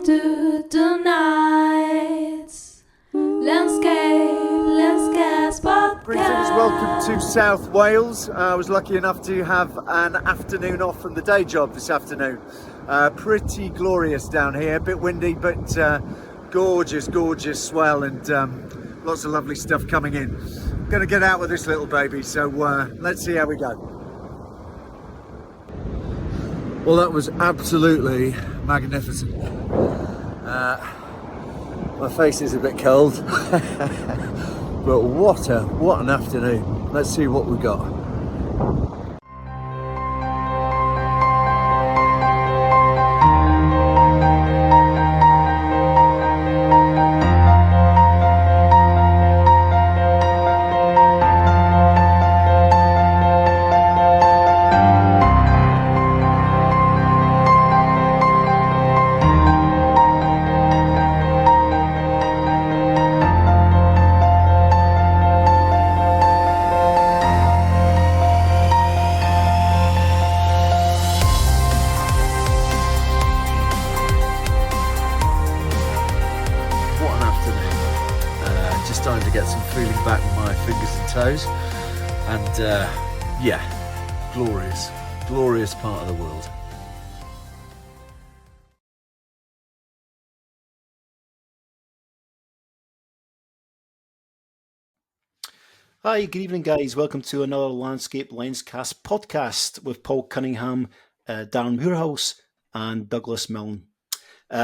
Welcome to tonight's Landscape Podcast. Greetings, welcome to South Wales. I was lucky enough to have an afternoon off from the day job this afternoon. Pretty glorious down here, a bit windy, but gorgeous swell, and lots of lovely stuff coming in. Going to get out with this little baby, so let's see how we go. Well, that was absolutely magnificent. My face is a bit cold, but what an afternoon. Let's see what we got. Starting to get some feeling back in my fingers and toes, and yeah, glorious part of the world. Hi, good evening, guys. Welcome to another Landscape Lenscast podcast with Paul Cunningham, Darren Moorhouse, and Douglas Milne.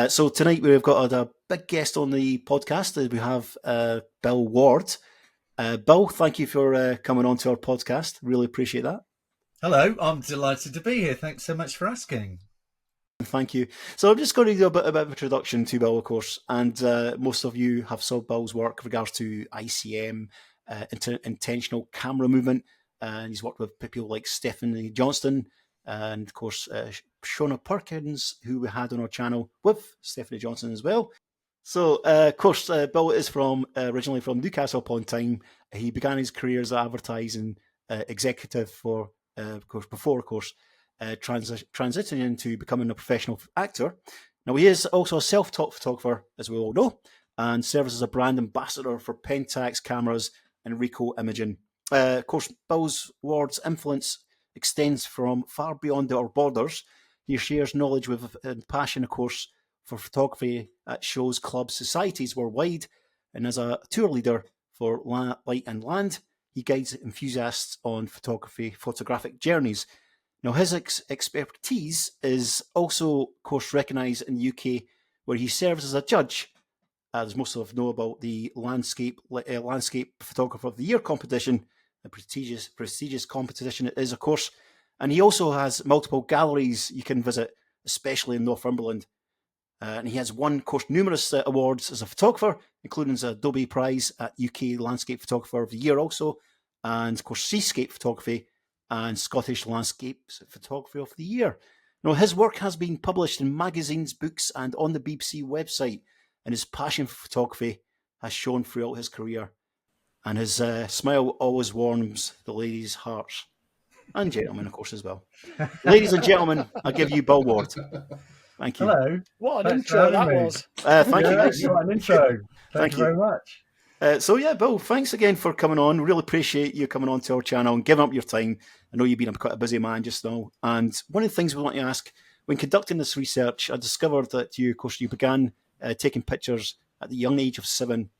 So tonight we've got a big guest on the podcast. We have Bill Ward. Bill, thank you for coming on to our podcast. Really appreciate that. Hello, I'm delighted to be here. Thanks so much for asking. Thank you. So I'm just going to do a bit of introduction to Bill, of course, and most of you have saw Bill's work with regards to ICM, intentional camera movement, and he's worked with people like Stephanie Johnston, and of course Shona Perkins, who we had on our channel with Stephanie Johnson as well. So of course Bill is originally from Newcastle upon Tyne. He began his career as an advertising executive for transitioning into becoming a professional actor. Now he is also a self-taught photographer, as we all know, and serves as a brand ambassador for Pentax cameras and Ricoh imaging. Of course, Ward's influence extends from far beyond our borders. He shares knowledge with and passion, of course, for photography at shows, clubs, societies worldwide, and as a tour leader for Light and Land, he guides enthusiasts on photographic journeys. Now, his expertise is also, of course, recognised in the UK, where he serves as a judge, as most of us know about the Landscape Photographer of the Year competition, a prestigious competition it is, of course. And he also has multiple galleries you can visit, especially in Northumberland. And he has won, of course, numerous awards as a photographer, including the Adobe Prize at UK Landscape Photographer of the Year also, and, of course, Seascape Photography and Scottish Landscape Photography of the Year. Now, his work has been published in magazines, books, and on the BBC website, and his passion for photography has shown throughout his career. And his smile always warms the ladies' hearts. And gentlemen, of course, as well. Ladies and gentlemen, I give you Bill Ward. Thank you. Hello. What an intro that was. Thank you. What an intro. Thank you very much. Bill, thanks again for coming on. Really appreciate you coming on to our channel and giving up your time. I know you've been quite a busy man just now. And one of the things we want to ask, when conducting this research, I discovered that you began taking pictures at the young age of 7.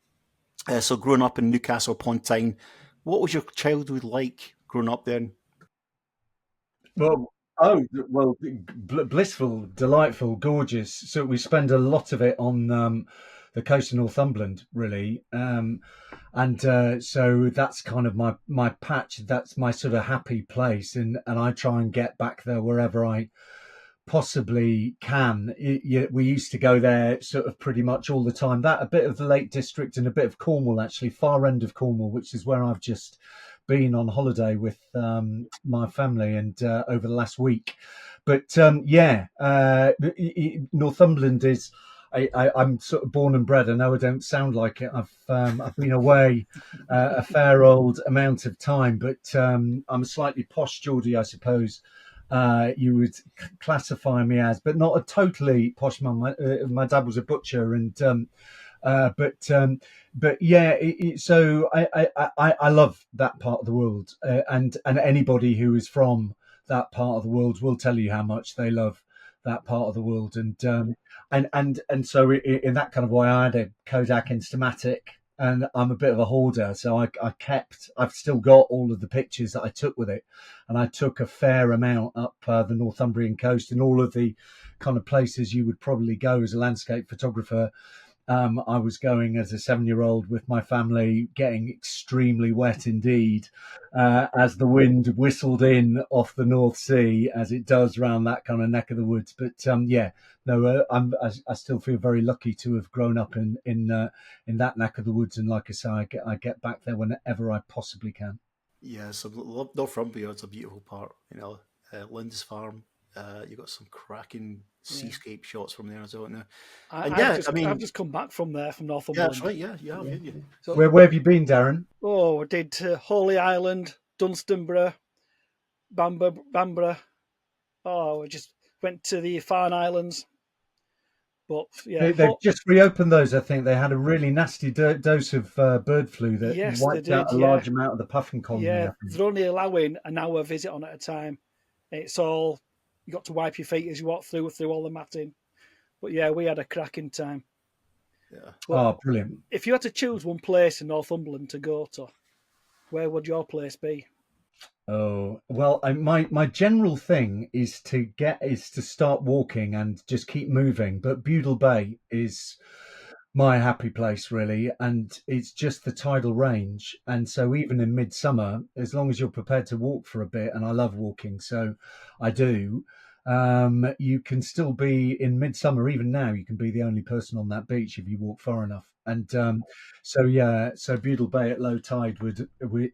So growing up in Newcastle upon Tyne, what was your childhood like growing up then? Blissful, delightful, gorgeous. So we spend a lot of it on the coast of Northumberland, really, so that's kind of my patch. That's my sort of happy place, and I try and get back there wherever I possibly can. We used to go there sort of pretty much all the time. That, a bit of the Lake District and a bit of Cornwall, actually, far end of Cornwall, which is where I've just been on holiday with my family and over the last week. But Northumberland is, I'm sort of born and bred. I know I don't sound like it. I've been away a fair old amount of time, but I'm a slightly posh Geordie, I suppose. you would classify me as, but not a totally posh mum. My dad was a butcher, and but yeah. So I love that part of the world, and anybody who is from that part of the world will tell you how much they love that part of the world, and so in that kind of way, I had a Kodak Instamatic. And I'm a bit of a hoarder, so I've still got all of the pictures that I took with it, and I took a fair amount up the Northumbrian coast and all of the kind of places you would probably go as a landscape photographer. I was going as a 7-year-old with my family, getting extremely wet indeed, as the wind whistled in off the North Sea, as it does around that kind of neck of the woods. But yeah, no, I still feel very lucky to have grown up in that neck of the woods, and like I say, I get back there whenever I possibly can. Yeah, so Northumbria, it's a beautiful part. Lindisfarne, you got some cracking seascape shots from there as well. Now, I've just come back from there, from Northumberland. Yeah, that's right. Yeah, you have. Yeah. So, where have you been, Darren? Oh, I did Holy Island, Dunstanburgh, Bamburgh. Oh, I just went to the Farne Islands. But yeah, they've just reopened those. I think they had a really nasty dose of bird flu that wiped out a large amount of the puffin colony. Yeah, they're only allowing an hour visit on at a time. It's all, you got to wipe your feet as you walk through all the matting. But yeah, we had a cracking time. Yeah. Well, brilliant. If you had to choose one place in Northumberland to go to, where would your place be? Oh, well, my general thing is to start walking and just keep moving. But Budle Bay is my happy place, really, and it's just the tidal range. And so even in midsummer, as long as you're prepared to walk for a bit, and I love walking, so I do, you can still be in midsummer. Even now, you can be the only person on that beach if you walk far enough. And so Budle Bay at low tide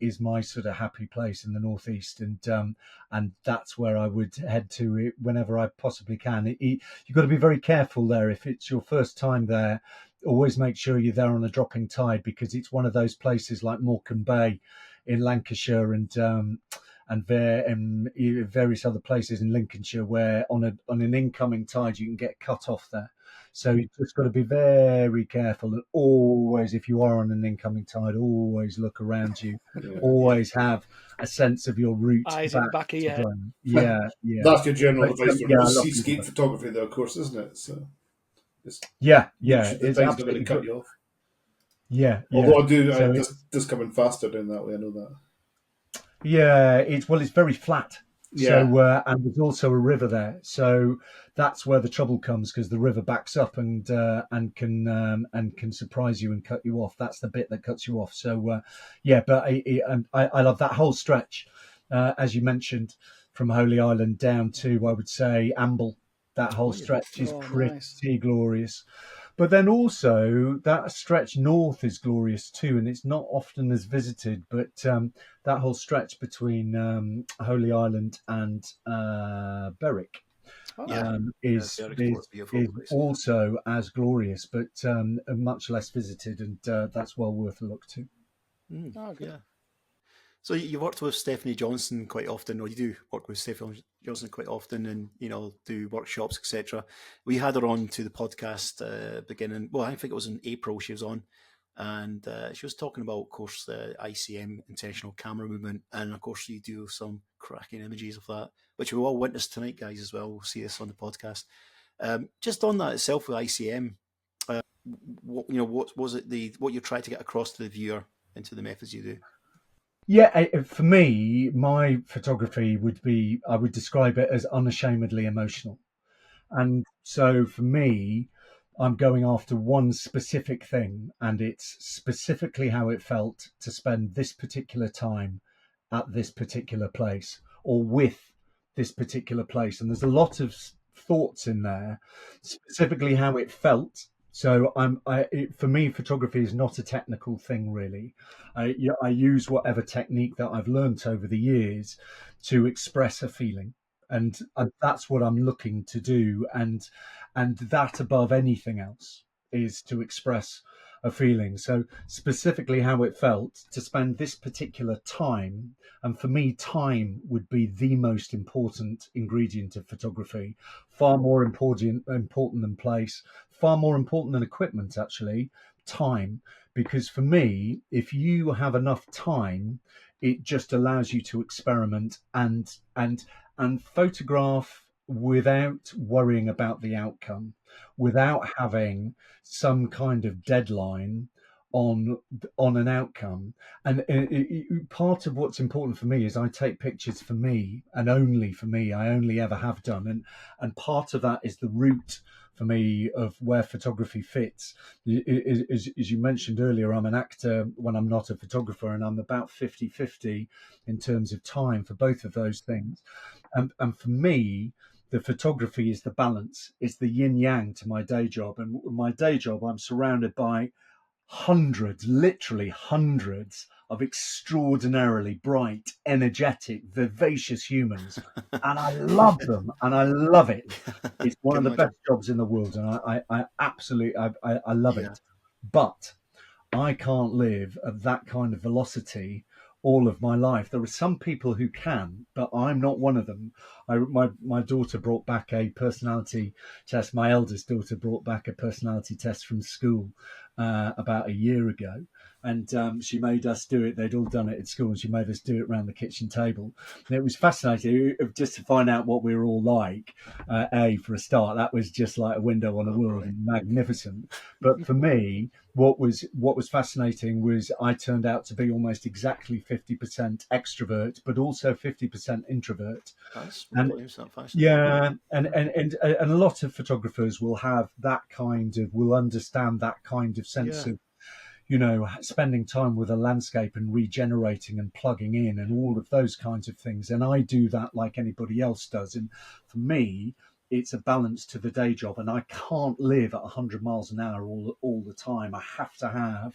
is my sort of happy place in the northeast, and that's where I would head to whenever I possibly can. You've got to be very careful there. If it's your first time there, always make sure you're there on a dropping tide, because it's one of those places like Morecambe Bay in Lancashire and various other places in Lincolnshire where on an incoming tide you can get cut off there. So you've just got to be very careful, and always, if you are on an incoming tide, always look around you. Always have a sense of your route. Eyes in the back of your head. Yeah. That's your general advice for seascape photography, though, of course, isn't it? So, yeah. It's not going to cut you off. Yeah. Although I do, just coming faster down that way. I know that. Yeah, it's very flat. Yeah. So and there's also a river there, so that's where the trouble comes, because the river backs up and can surprise you and cut you off. That's the bit that cuts you off. So but I love that whole stretch, as you mentioned, from Holy Island down to, I would say, Amble. That whole stretch is pretty glorious. But then also that stretch north is glorious too, and it's not often as visited. But that whole stretch between Holy Island and Berwick is also as glorious, but much less visited, and that's well worth a look to. Yeah. So you worked with Stephanie Johnson quite often, or you do work with Stephanie Johnson quite often, and do workshops, etc. We had her on to the podcast beginning. Well, I think it was in April she was on, and she was talking about, of course, the ICM, intentional camera movement, and of course you do some cracking images of that, which we'll all witness tonight, guys, as well. We'll see this on the podcast. Just on that itself with ICM, what was it? What you try to get across to the viewer into the methods you do? Yeah, for me, my photography I would describe it as unashamedly emotional. And so for me, I'm going after one specific thing, and it's specifically how it felt to spend this particular time at this particular place, or with this particular place. And there's a lot of thoughts in there, specifically how it felt. So for me, photography is not a technical thing, really. I use whatever technique that I've learned over the years to express a feeling, and that's what I'm looking to do. And that above anything else is to express a feeling. So specifically how it felt to spend this particular time, and for me, time would be the most important ingredient of photography, far more important than place, far more important than equipment, actually, time. Because for me, if you have enough time, it just allows you to experiment and photograph without worrying about the outcome, without having some kind of deadline on an outcome. And part of what's important for me is I take pictures for me and only for me. I only ever have done, and part of that is the route for me of where photography fits. As you mentioned earlier, I'm an actor when I'm not a photographer, and I'm about 50-50 in terms of time for both of those things. And for me, the photography is the balance. It's the yin yang to my day job. And my day job, I'm surrounded by hundreds, literally hundreds of extraordinarily bright, energetic, vivacious humans. And I love them and I love it. It's one of the best jobs in the world. And I absolutely, I love it. But I can't live at that kind of velocity all of my life. There are some people who can, but I'm not one of them. My daughter brought back a personality test. My eldest daughter brought back a personality test from school about a year ago. And she made us do it. They'd all done it at school, and she made us do it around the kitchen table. And it was fascinating just to find out what we were all like. For a start, that was just like a window on the world, and magnificent. But for me, what was fascinating was I turned out to be almost exactly 50% extrovert, but also 50% introvert. That's fascinating. Yeah, and a lot of photographers will understand that kind of sense of, spending time with a landscape and regenerating and plugging in and all of those kinds of things. And I do that like anybody else does. And for me, it's a balance to the day job, and I can't live at 100 miles an hour all the time. I have to have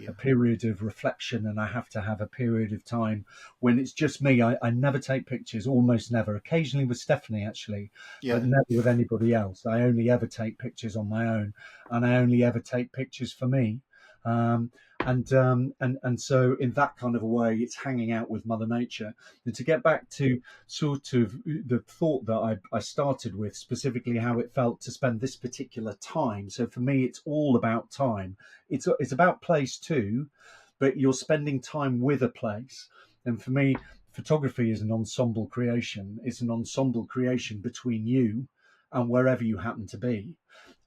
a period of reflection, and I have to have a period of time when it's just me. I never take pictures, almost never. Occasionally with Stephanie, actually, but never with anybody else. I only ever take pictures on my own, and I only ever take pictures for me. And so in that kind of a way, it's hanging out with Mother Nature. And to get back to sort of the thought that I started with, specifically how it felt to spend this particular time. So for me, it's all about time. It's about place too, but you're spending time with a place. And for me, photography is an ensemble creation. It's an ensemble creation between you and wherever you happen to be.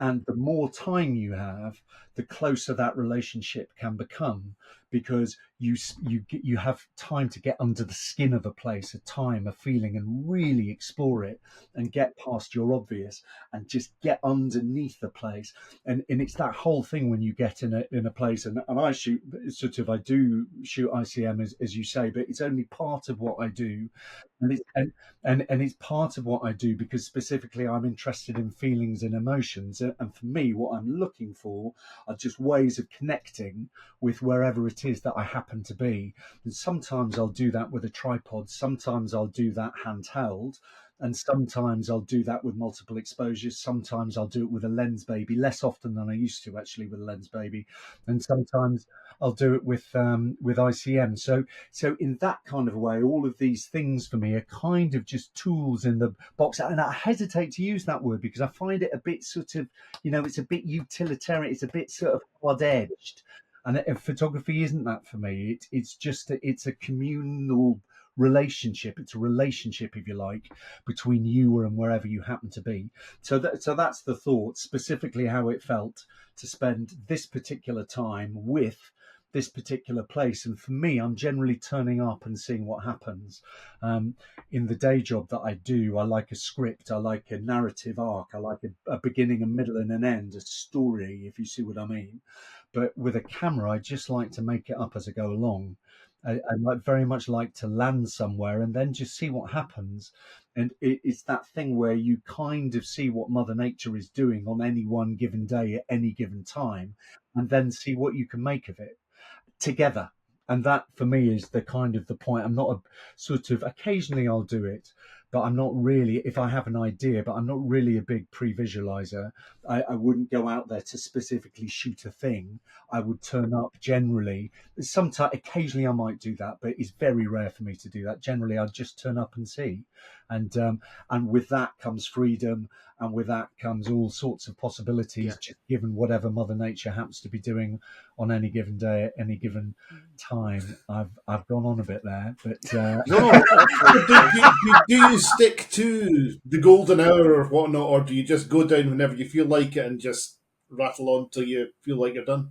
And the more time you have, the closer that relationship can become, because you have time to get under the skin of a place, a feeling, and really explore it and get past your obvious and just get underneath the place. And it's that whole thing when you get in a place, and I do shoot ICM as you say, but it's only part of what I do. And it's part of what I do because specifically I'm interested in feelings and emotions. And for me, what I'm looking for are just ways of connecting with wherever it is that I happen to be. And sometimes I'll do that with a tripod. Sometimes I'll do that handheld. And sometimes I'll do that with multiple exposures. Sometimes I'll do it with a lens baby, less often than I used to actually with a lens baby. And sometimes I'll do it with ICM. So in that kind of a way, all of these things for me are kind of just tools in the box. And I hesitate to use that word because I find it a bit sort of, it's a bit utilitarian. It's a bit sort of hard-edged. And photography isn't that for me. It's a communal relationship. It's a relationship, if you like, between you and wherever you happen to be. So that's the thought, specifically how it felt to spend this particular time with this particular place. And for me, I'm generally turning up and seeing what happens. In the day job that I do, I like a script, I like a narrative arc, I like a beginning, a middle and an end, a story, if you see what I mean. But with a camera, I just like to make it up as I go along. I very much like to land somewhere and then just see what happens. And it's that thing where you kind of see what Mother Nature is doing on any one given day at any given time, and then see what you can make of it together. And that for me is the kind of the point. I'm not occasionally I'll do it, but I'm not really, if I have an idea, but I'm not really a big pre-visualizer. I wouldn't go out there to specifically shoot a thing. I would turn up generally. Sometimes, occasionally I might do that, but it's very rare for me to do that. Generally, I'd just turn up and see. And with that comes freedom, and with that comes all sorts of possibilities, just given whatever Mother Nature happens to be doing on any given day, at any given time. I've gone on a bit there, but do you stick to the golden hour or whatnot, or do you just go down whenever you feel like it and just rattle on till you feel like you're done?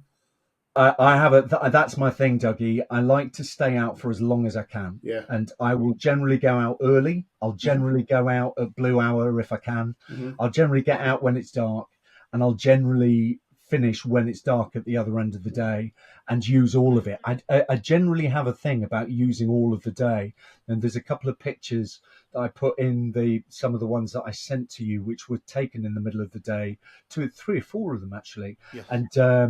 I have that's my thing, Dougie. I like to stay out for as long as I can. Yeah. And I will generally go out early. I'll generally go out at blue hour if I can. I'll generally get out when it's dark, and I'll generally finish when it's dark at the other end of the day and use all of it. I generally have a thing about using all of the day. And there's a couple of pictures that I put in some of the ones that I sent to you, which were taken in the middle of the day, 2 or 3 or 4 of them actually, and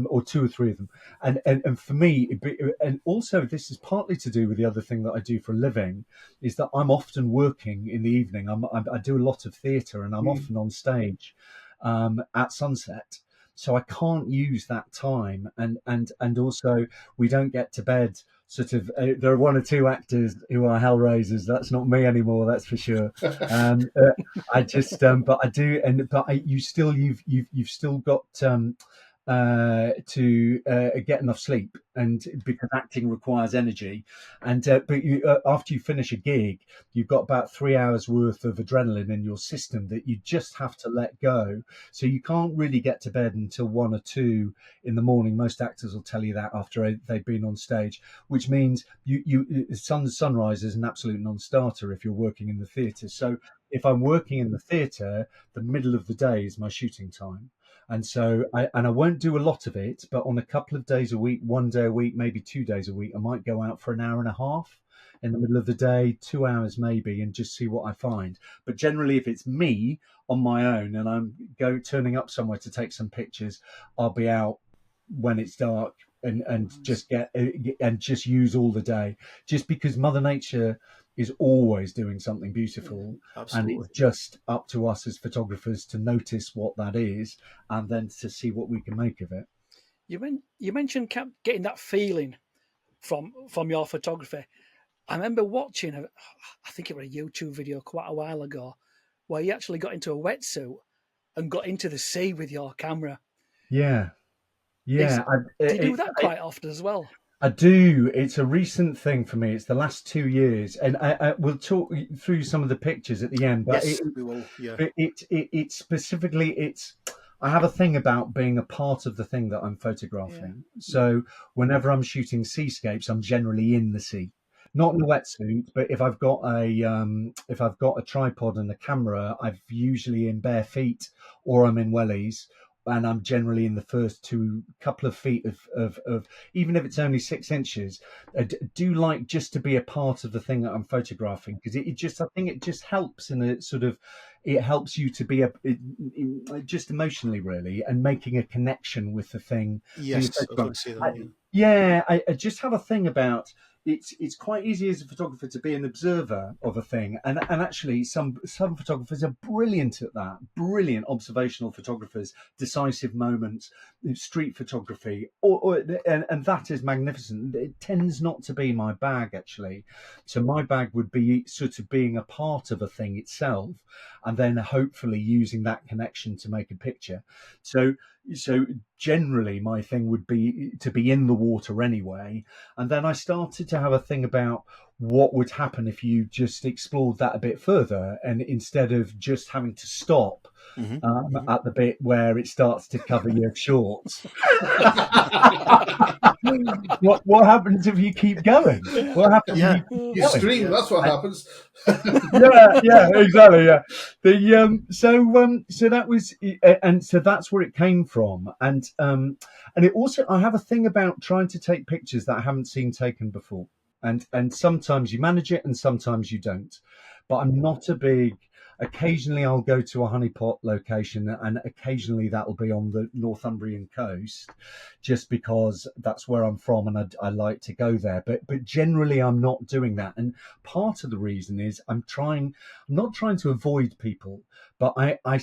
or 2 or 3 of them. And for me, and also this is partly to do with the other thing that I do for a living, is that I'm often working in the evening. I do a lot of theatre, and I'm often on stage at sunset. So I can't use that time, and also we don't get to bed. Sort of, there are 1 or 2 actors who are hellraisers. That's not me anymore, that's for sure. I just, but I do, you've still got to get enough sleep, and because acting requires energy, and but after you finish a gig, you've got about 3 hours worth of adrenaline in your system that you just have to let go. So you can't really get to bed until 1 or 2 in the morning. Most actors will tell you that after they've been on stage, which means sunrise is an absolute non-starter if you're working in the theatre. So if I'm working in the theatre, the middle of the day is my shooting time. And so I won't do a lot of it, but on a couple of days a week, 1 day a week, maybe 2 days a week, I might go out for an hour and a half in the middle of the day, 2 hours maybe, and just see what I find. But generally, if it's me on my own and I'm turning up somewhere to take some pictures, I'll be out when it's dark and just use all the day, just because Mother Nature is always doing something beautiful. Absolutely. And it's just up to us as photographers to notice what that is and then to see what we can make of it. You mentioned getting that feeling from your photography. I remember watching I think it was a YouTube video quite a while ago where you actually got into a wetsuit and got into the sea with your camera. Yeah. Do you do that quite often as well? I do. It's a recent thing for me. It's the last 2 years, and I will talk through some of the pictures at the end. But yes, we will. Yeah. It specifically, I have a thing about being a part of the thing that I'm photographing. Yeah. So whenever I'm shooting seascapes, I'm generally in the sea, not in a wetsuit. But if I've got a tripod and a camera, I'm usually in bare feet or I'm in wellies. And I'm generally in the first couple of feet of even if it's only 6 inches. I do like just to be a part of the thing that I'm photographing, because I think it just helps in a sort of, it helps you to be just emotionally really, and making a connection with the thing. Yes, I was going to say that. I just have a thing about. It's quite easy as a photographer to be an observer of a thing, and actually some photographers are brilliant at that. Brilliant observational photographers, decisive moments, street photography, and that is magnificent. It tends not to be my bag actually. So my bag would be sort of being a part of a thing itself, and then hopefully using that connection to make a picture. So generally my thing would be to be in the water anyway, and then I started to have a thing about what would happen if you just explored that a bit further, and instead of just having to stop at the bit where it starts to cover your shorts. What happens if you keep going? What happens? Yeah, you stream. That's what happens. yeah, exactly. Yeah. So that was, and so that's where it came from, and it also, I have a thing about trying to take pictures that I haven't seen taken before, and sometimes you manage it and sometimes you don't. But I'm not a big. occasionally I'll go to a honeypot location, and occasionally that'll be on the Northumbrian coast, just because that's where I'm from and I like to go there. But generally I'm not doing that. And part of the reason is I'm not trying to avoid people, but I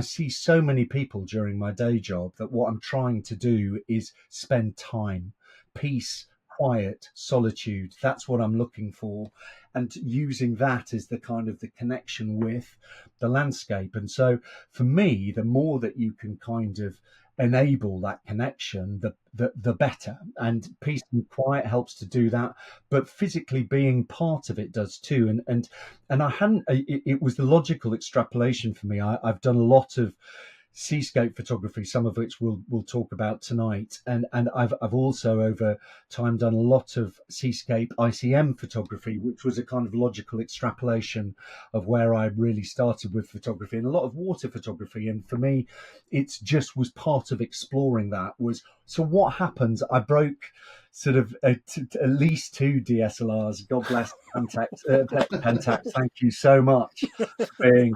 see so many people during my day job that what I'm trying to do is spend time, peace, quiet, solitude. That's what I'm looking for, and using that as the kind of the connection with the landscape. And so for me, the more that you can kind of enable that connection, the better. And peace and quiet helps to do that, but physically being part of it does too. And I hadn't, it was the logical extrapolation for me. I've done a lot of seascape photography, some of which we'll talk about tonight, and I've also over time done a lot of seascape ICM photography, which was a kind of logical extrapolation of where I really started with photography, and a lot of water photography. And for me, it's just was part of exploring that. Was so what happens, I broke sort of at least 2 DSLRs. God bless Pentax. Thank you so much for being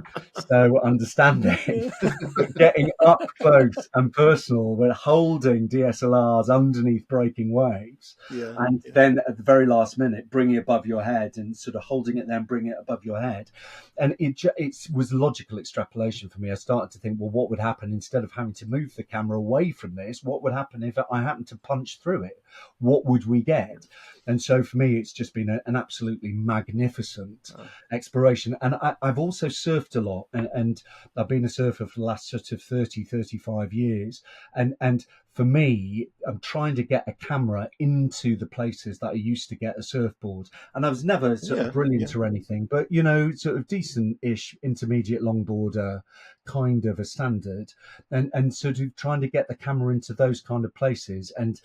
so understanding. But getting up close and personal with holding DSLRs underneath breaking waves, and then at the very last minute bringing it above your head and sort of holding it, then bringing it above your head. And it was logical extrapolation for me. I started to think, well, what would happen instead of having to move the camera away from this? What would happen if I happened to punch through it? What would we get? And so for me, it's just been an absolutely magnificent exploration. And I've also surfed a lot, and I've been a surfer for the last sort of 35 years. And for me, I'm trying to get a camera into the places that I used to get a surfboard. And I was never sort of brilliant or anything, but, you know, sort of decent-ish intermediate longboarder, kind of a standard, and sort of trying to get the camera into those kind of places. And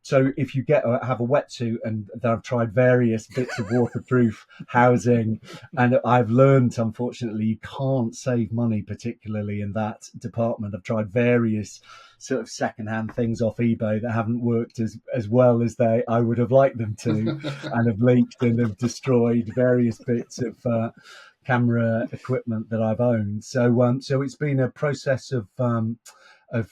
so if you have a wetsuit, and I've tried various bits of waterproof housing, and I've learned, unfortunately, you can't save money, particularly in that department. I've tried various sort of secondhand things off eBay that haven't worked as well as I would have liked them to, and have leaked and have destroyed various bits of camera equipment that I've owned. So it's been a process of I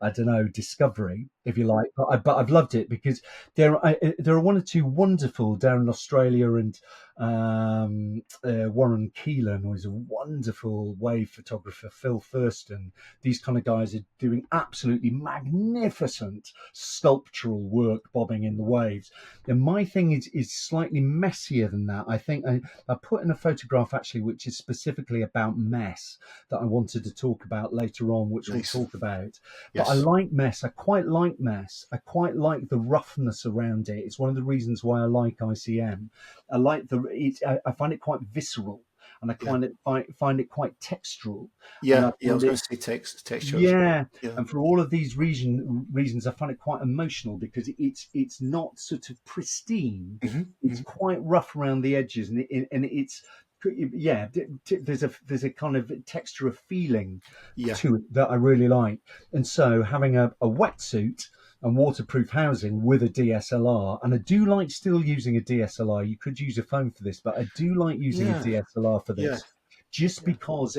don't know, discovery, if you like. But I've loved it because there are one or two wonderful down in Australia, and Warren Keelan, who is a wonderful wave photographer, Phil Thurston. These kind of guys are doing absolutely magnificent sculptural work bobbing in the waves. And my thing is slightly messier than that. I think I put in a photograph actually, which is specifically about mess, that I wanted to talk about later on, which we'll talk about. Yes. But I like mess. I quite like mess. I quite like the roughness around it. It's one of the reasons why I like ICM. I like I find it quite visceral, and I find it quite textural. I was going to say texture. Yeah, and for all of these reasons, I find it quite emotional because it's not sort of pristine. Mm-hmm. It's quite rough around the edges, and it's. Yeah, there's a kind of texture of feeling to it that I really like. And so having a wetsuit and waterproof housing with a DSLR, and I do like still using a DSLR. You could use a phone for this, but I do like using a DSLR for this. Just because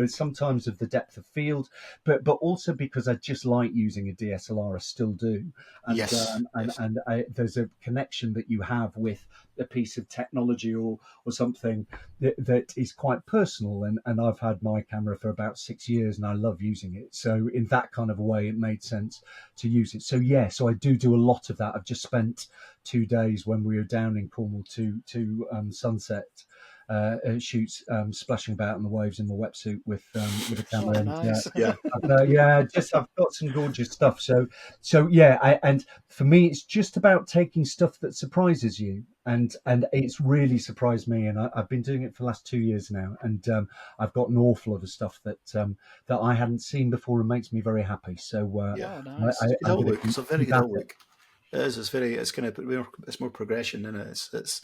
sometimes of the depth of field, but also because I just like using a DSLR. I still do, and there's a connection that you have with a piece of technology or something that is quite personal. And I've had my camera for about 6 years, and I love using it. So in that kind of a way, it made sense to use it. So I do a lot of that. I've just spent 2 days when we were down in Cornwall to sunset shoots, splashing about in the waves in my wetsuit with a camera. I've got some gorgeous stuff. So and for me, it's just about taking stuff that surprises you, and it's really surprised me. And I've been doing it for the last 2 years now, and I've got an awful lot of stuff that I hadn't seen before, and makes me very happy. So nice. It's a very good outlook. It is. It's more progression in it.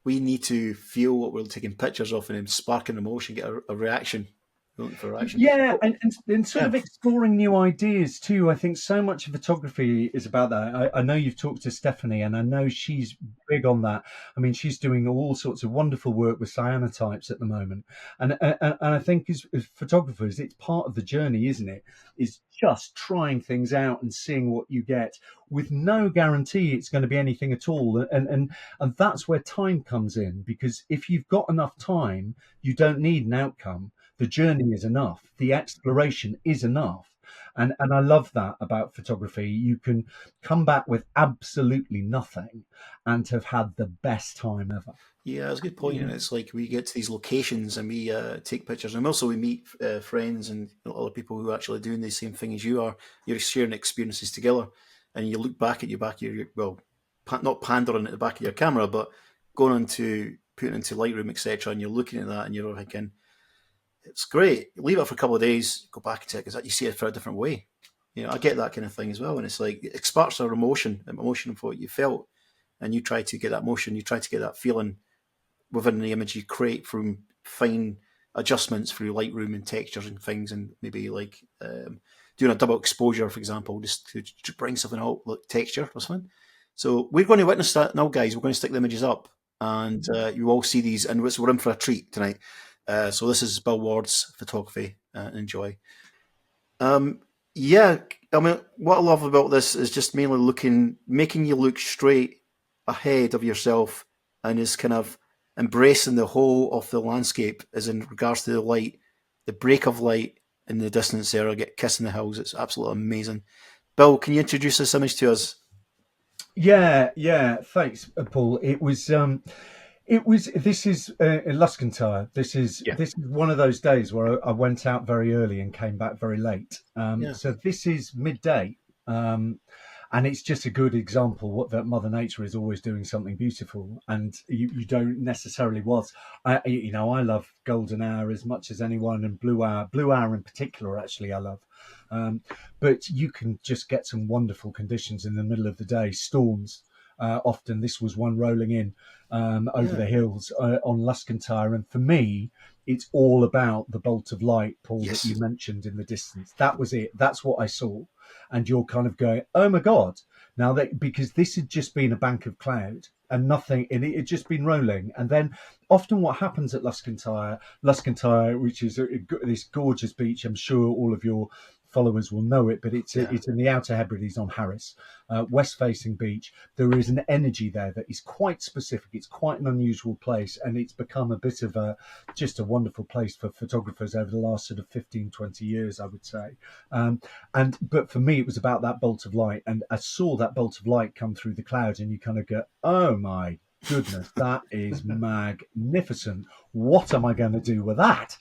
We need to feel what we're taking pictures of and then spark an emotion, get a reaction. You're looking for action. Yeah, Oh, and sort yeah. of exploring new ideas too. I think so much of photography is about that. I know you've talked to Stephanie, and I know she's big on that. I mean, she's doing all sorts of wonderful work with cyanotypes at the moment, and I think as photographers, it's part of the journey, isn't it? Is just trying things out and seeing what you get, with no guarantee it's going to be anything at all. And that's where time comes in, because if you've got enough time, you don't need an outcome. The journey is enough. The exploration is enough. And I love that about photography. You can come back with absolutely nothing and have had the best time ever. Yeah, it's a good point. And it's like we get to these locations and we take pictures, and also we meet friends and other people who are actually doing the same thing as you are. You're sharing experiences together, and you look back at your back of your, well, not pandering at the back of your camera, but going into putting into Lightroom, etc. And you're looking at that, and you're thinking, it's great. You leave it for a couple of days, go back to it, because you see it for a different way. I get that kind of thing as well, and it's like it sparks our emotion of what you felt, and you try to get that emotion, you try to get that feeling within the image you create from fine adjustments through Lightroom and textures and things, and maybe like doing a double exposure, for example, just to bring something out, like texture or something. So we're going to witness that now, guys. We're going to stick the images up, and you all see these, and we're in for a treat tonight. So this is Bill Ward's photography. Enjoy. Yeah, I mean, what I love about this is just mainly making you look straight ahead of yourself, and is kind of embracing the whole of the landscape as in regards to the light, the break of light in the distance there. I get kissing the hills. It's absolutely amazing. Bill, can you introduce this image to us? Yeah. Thanks, Paul. This is in Luscantire. This is one of those days where I went out very early and came back very late. So this is midday. And it's just a good example that Mother Nature is always doing something beautiful, and you don't necessarily was. I love golden hour as much as anyone, and blue hour in particular. Actually, I love. But you can just get some wonderful conditions in the middle of the day. Storms. Often this was one rolling in over the hills on Luscantire, and for me, it's all about the bolt of light, Paul, that you mentioned in the distance. That was it. That's what I saw. And you're kind of going, oh my God. Now, because this had just been a bank of cloud and nothing, and it had just been rolling. And then often what happens at Luscantire, which is this gorgeous beach, I'm sure all of your followers will know it, but it's in the Outer Hebrides on Harris, west-facing beach. There is an energy there that is quite specific. It's quite an unusual place, and it's become a bit of just a wonderful place for photographers over the last sort of 15, 20 years, I would say. But for me, it was about that bolt of light, and I saw that bolt of light come through the clouds, and you kind of go, oh my goodness, that is magnificent. What am I going to do with that?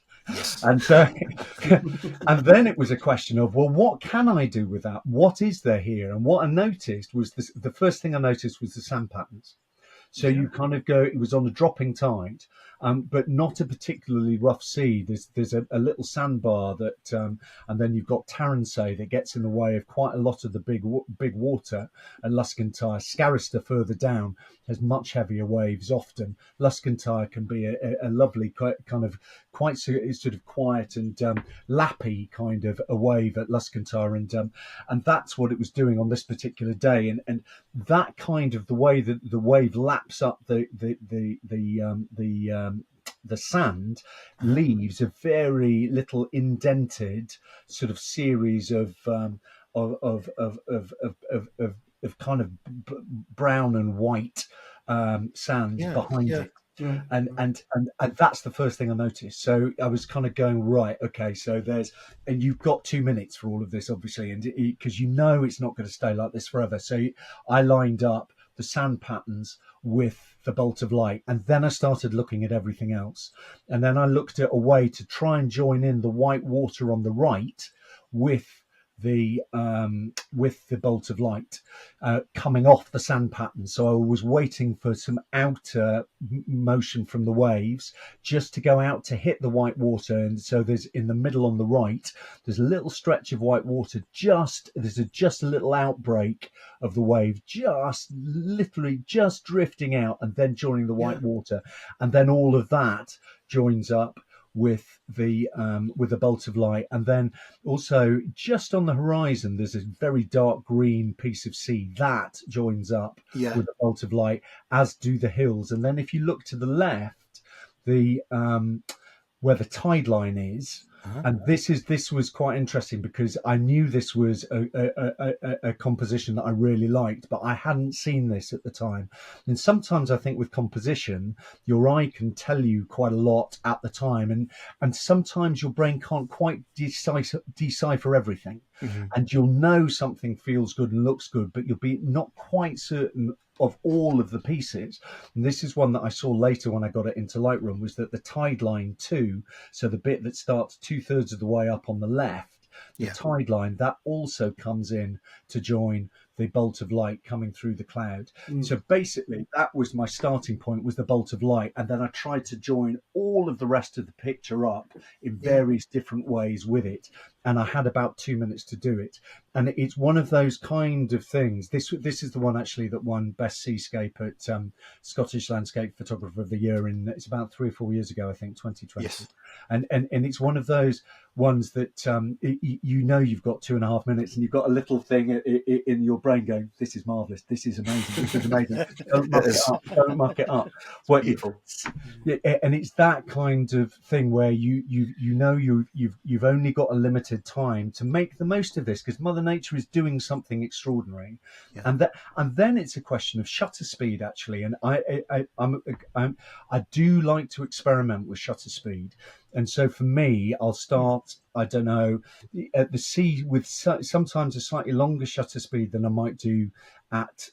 And and then it was a question of, well, what can I do with that? What is there here? And what I noticed was the first thing I noticed was the sand patterns. So you kind of go, it was on a dropping tide, but not a particularly rough sea. There's a little sandbar that, and then you've got Tarrantay that gets in the way of quite a lot of the big water at Luscantire. Scarrister further down has much heavier waves often. Luscantire can be a lovely kind of quite sort of quiet and lappy kind of a wave at Luscantire, and that's what it was doing on this particular day, and that kind of the way that the wave laps up the sand leaves a very little indented sort of series of kind of brown and white sands behind it. And that's the first thing I noticed. So I was kind of going, right, okay, so and you've got 2 minutes for all of this, obviously, and because it's not going to stay like this forever. So I lined up the sand patterns with the bolt of light, and then I started looking at everything else, and then I looked at a way to try and join in the white water on the right with the bolt of light coming off the sand pattern. So I was waiting for some outer motion from the waves just to go out to hit the white water. And so there's in the middle on the right, there's a little stretch of white water, there's just a little outbreak of the wave, just literally just drifting out and then joining the white water. And then all of that joins up with the bolt of light, and then also just on the horizon there's a very dark green piece of sea that joins up Yeah. with the bolt of light, as do the hills. And then if you look to the left, the where the tide line is. And this was quite interesting because I knew this was a composition that I really liked, but I hadn't seen this at the time. And sometimes I think with composition, your eye can tell you quite a lot at the time, and sometimes your brain can't quite decipher everything. And you'll know something feels good and looks good, but you'll be not quite certain of all of the pieces. And this is one that I saw later when I got it into Lightroom, was that the tide line too, so the bit that starts 2/3 of the way up on the left, the tide line, that also comes in to join the bolt of light coming through the cloud. So basically that was my starting point, was the bolt of light, and then I tried to join all of the rest of the picture up in various different ways with it, and I had about 2 minutes to do it. And it's one of those kind of things. This is the one actually that won Best Seascape at Scottish Landscape Photographer of the Year it's about 3 or 4 years ago, I think, 2020. Yes. And it's one of those ones that you've got 2.5 minutes, and you've got a little thing in your brain going, "This is marvelous. This is amazing. This is amazing." Don't muck it up. Don't muck it up. Well, and it's that kind of thing where you've only got a limited time to make the most of this, because Mother Nature is doing something extraordinary, and then it's a question of shutter speed actually. And I do like to experiment with shutter speed. And so for me, I'll start, I don't know, at the sea with sometimes a slightly longer shutter speed than I might do at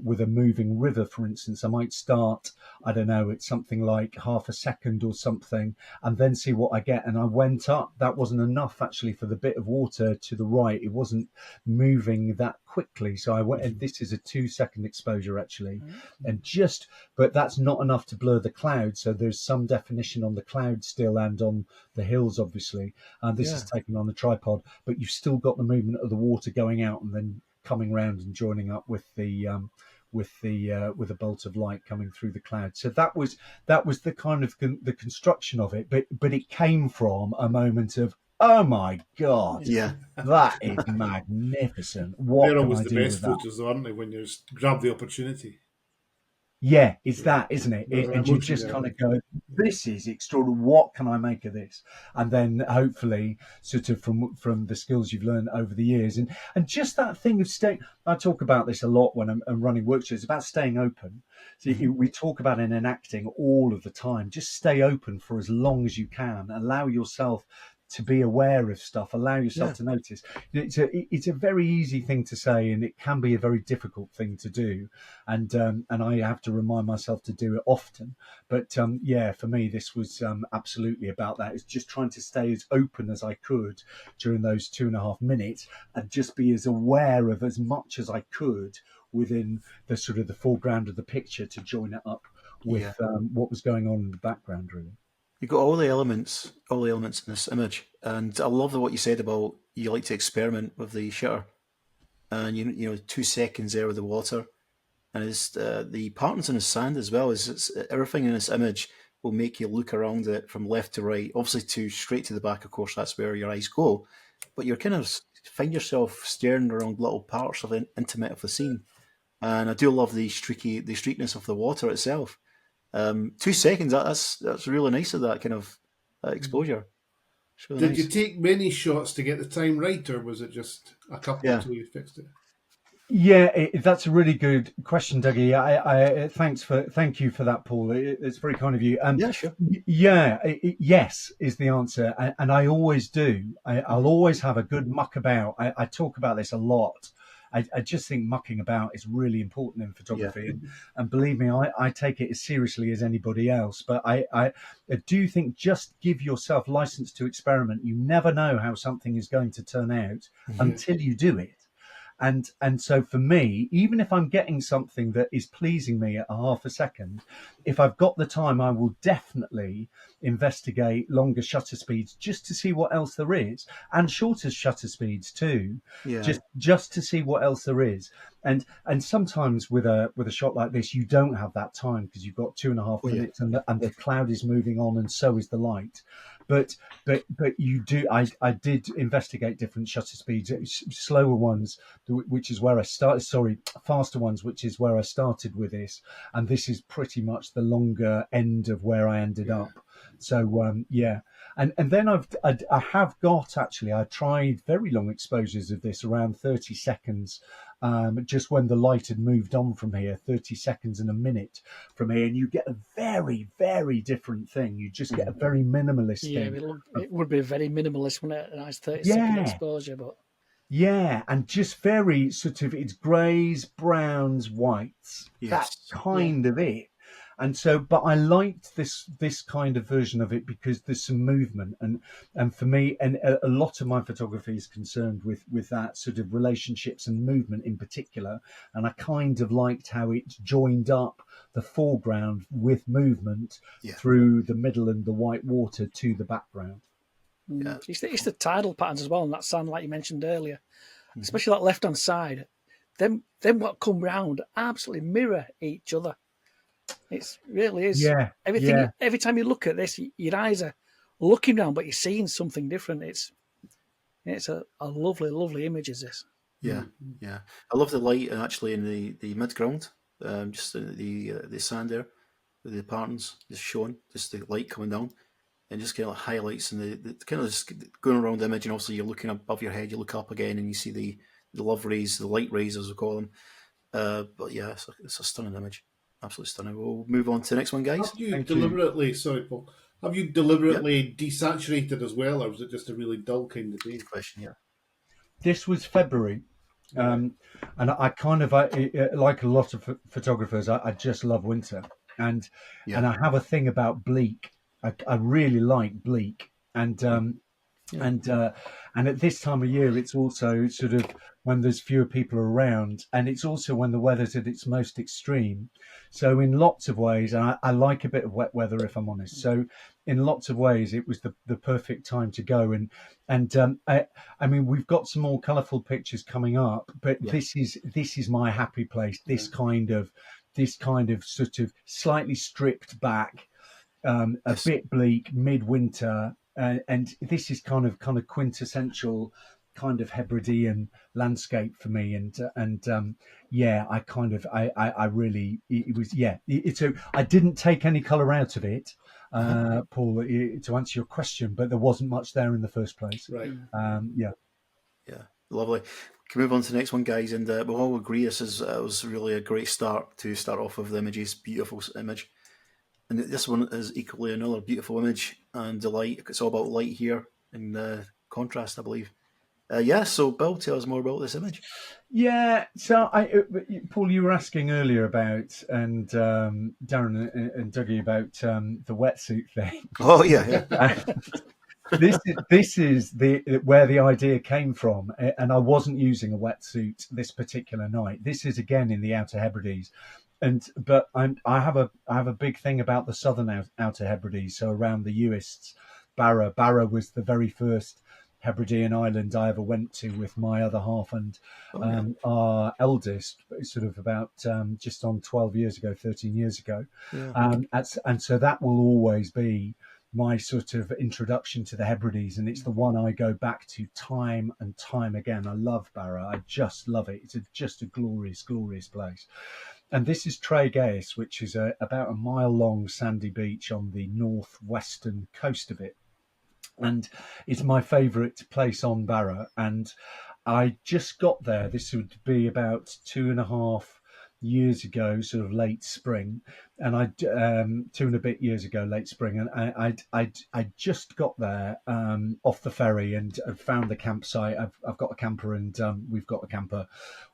with a moving river, for instance. I might start, I don't know, at something like half a second or something, and then see what I get. And I went up. That wasn't enough actually for the bit of water to the right. It wasn't moving that quickly. So I went, and this is a 2-second exposure actually, but that's not enough to blur the cloud. So there's some definition on the cloud still, and on the hills obviously. And this is taken on a tripod, but you've still got the movement of the water going out and then coming round and joining up with the bolt of light coming through the cloud. So that was the kind of the construction of it, but it came from a moment of, oh my god, that is magnificent. What They're can always I the do best with that? photos, though, aren't they? When you just grab the opportunity. Yeah, it's that, isn't it? There's an And you emotion just there. kind of go, this is extraordinary. What can I make of this? And then hopefully, sort of from the skills you've learned over the years, and just that thing of staying. I talk about this a lot when I'm running workshops about staying open. So we talk about it in acting all of the time. Just stay open for as long as you can. Allow yourself to be aware of stuff, allow yourself to notice. It's a very easy thing to say, and it can be a very difficult thing to do, and I have to remind myself to do it often. But for me this was absolutely about that. It's just trying to stay as open as I could during those 2.5 minutes, and just be as aware of as much as I could within the sort of the foreground of the picture, to join it up with what was going on in the background really. You've got all the elements in this image, and I love what you said about you like to experiment with the shutter, and you know 2 seconds there with the water, and it's the patterns in the sand as well. It's everything in this image will make you look around it from left to right, obviously to straight to the back. Of course, that's where your eyes go, but you're kind of find yourself staring around little parts of the intimate of the scene, and I do love the streakiness of the water itself. 2 seconds, that's really nice of that kind of exposure. It's really Did nice. you take many shots to get the time right, or was it just a couple Yeah. until you fixed it? Yeah, that's a really good question, Dougie. Thank you for that, Paul. It's very kind of you. Yeah, sure. Yes is the answer, and I always do. I'll always have a good muck about. I talk about this a lot. I just think mucking about is really important in photography, and believe me, I take it as seriously as anybody else. But I do think just give yourself license to experiment. You never know how something is going to turn out until you do it. And so for me, even if I'm getting something that is pleasing me at a half a second, if I've got the time, I will definitely investigate longer shutter speeds just to see what else there is, and shorter shutter speeds too, just to see what else there is. And sometimes with a shot like this, you don't have that time because you've got 2.5 minutes, and the cloud is moving on, and so is the light. but you do. I did investigate different shutter speeds, slower ones, which is where I started. Sorry, faster ones, which is where I started with this, and this is pretty much the longer end of where I ended up. So yeah, and then I have got, actually, I tried very long exposures of this, around 30 seconds. Just when the light had moved on from here, 30 seconds and a minute from here, and you get a very, very different thing. You just get a very minimalist Yeah, thing. it would be very minimalist, wouldn't it? A nice 30-second Yeah, exposure, but yeah, and just very sort of, it's greys, browns, whites. That's Yes. kind of it. And so, but I liked this kind of version of it because there's some movement, and for me, and a lot of my photography is concerned with that sort of relationships and movement in particular. And I kind of liked how it joined up the foreground with movement through the middle and the white water to the background. Yeah. It's the tidal patterns as well, and that sand, like you mentioned earlier, especially that left hand side. Them what come round absolutely mirror each other. It really is. Yeah, Everything. yeah. Every time you look at this, your eyes are looking round, but you're seeing something different. It's a lovely, lovely image. Is this? Yeah, yeah. I love the light actually in the mid ground, just the sand there, with the patterns just showing, just the light coming down, and just kind of highlights and the kind of just going around the image, and also you're looking above your head, you look up again, and you see the love rays, the light rays as we call them. But yeah, it's a stunning image, absolutely stunning. We'll move on to the next one, guys. Have you deliberately, sorry, Paul, have you deliberately desaturated as well, or was it just a really dull kind of day? Good question. Yeah. This was February. And I kind of, like a lot of photographers, I just love winter, and I have a thing about bleak. I really like bleak, and and at this time of year, it's also sort of when there's fewer people around, and it's also when the weather's at its most extreme. So in lots of ways, and I like a bit of wet weather, if I'm honest. So in lots of ways, it was the perfect time to go. And I mean, we've got some more colourful pictures coming up, but this is my happy place. This kind of sort of slightly stripped back, a bit bleak, midwinter, and this is kind of quintessential kind of Hebridean landscape for me, and yeah, I really, it was, yeah, it's a, I didn't take any colour out of it, Paul, to answer your question, but there wasn't much there in the first place. Right. Yeah. Yeah, lovely. Can we move on to the next one, guys? And we'll all agree this was really a great start to start off with the images. Beautiful image. And this one is equally another beautiful image and the light. It's all about light here and contrast, I believe. Yeah, so Bill, tell us more about this image. Yeah, so Paul, you were asking earlier about, and Darren and Dougie about the wetsuit thing. Oh yeah. This is where the idea came from, and I wasn't using a wetsuit this particular night. This is again in the Outer Hebrides, but I have a big thing about the southern Outer Hebrides, so around the Uists. Barra was the very first Hebridean island I ever went to with my other half and our eldest, sort of about just on 12 years ago, 13 years ago. Yeah. And so that will always be my sort of introduction to the Hebrides, and it's the one I go back to time and time again. I love Barra. I just love it. It's just a glorious, glorious place. And this is Tre Gais, which is about a mile-long sandy beach on the northwestern coast of it. And it's my favourite place on Barra. And I just got there. This would be about 2.5 years ago, sort of late spring, and I 2 and a bit years ago, late spring, and I just got there off the ferry and found the campsite. I've got a camper, and we've got a camper,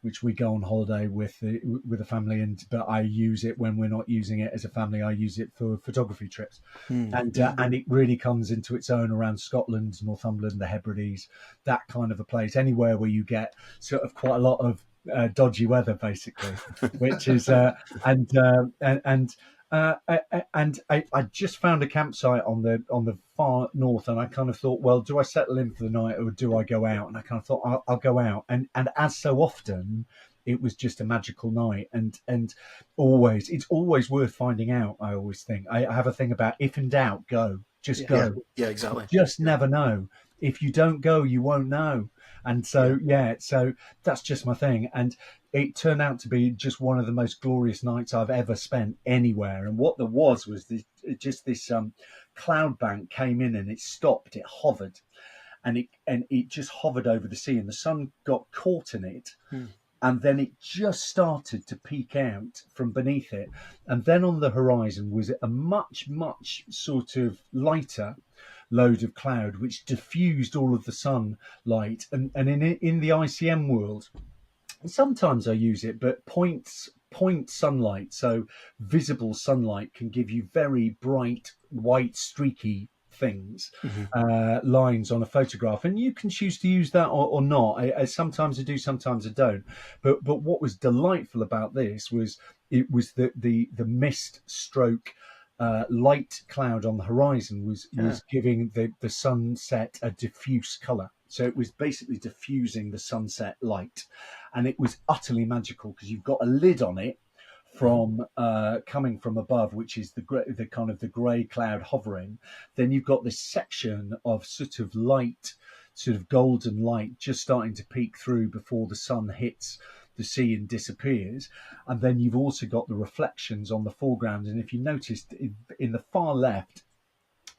which we go on holiday with the family, but I use it when we're not using it as a family. I use it for photography trips, and it really comes into its own around Scotland, Northumberland, the Hebrides, that kind of a place. Anywhere where you get sort of quite a lot of dodgy weather, basically, which is and I just found a campsite on the far north, and I kind of thought, well, do I settle in for the night or do I go out? And I kind of thought I'll go out, and as so often, it was just a magical night, and it's always worth finding out. I always think I have a thing about, if in doubt, go. Just Yeah. go. Yeah, exactly. Just never know. If you don't go, you won't know. And so, so that's just my thing. And it turned out to be just one of the most glorious nights I've ever spent anywhere. And what there was this cloud bank came in and it stopped, it hovered, and it just hovered over the sea, and the sun got caught in it. And then it just started to peek out from beneath it. And then on the horizon was a much, much sort of lighter load of cloud, which diffused all of the sunlight. And in the ICM world, sometimes I use it, but point sunlight, so visible sunlight, can give you very bright, white, streaky things, lines on a photograph, and you can choose to use that or not. Sometimes I do, sometimes I don't. But what was delightful about this was it was the mist stroke light cloud on the horizon was giving the sunset a diffuse color. So it was basically diffusing the sunset light, and it was utterly magical because you've got a lid on it from coming from above, which is the kind of the grey cloud hovering. Then you've got this section of sort of light, sort of golden light, just starting to peek through before the sun hits the sea and disappears. And then you've also got the reflections on the foreground. And if you noticed in the far left,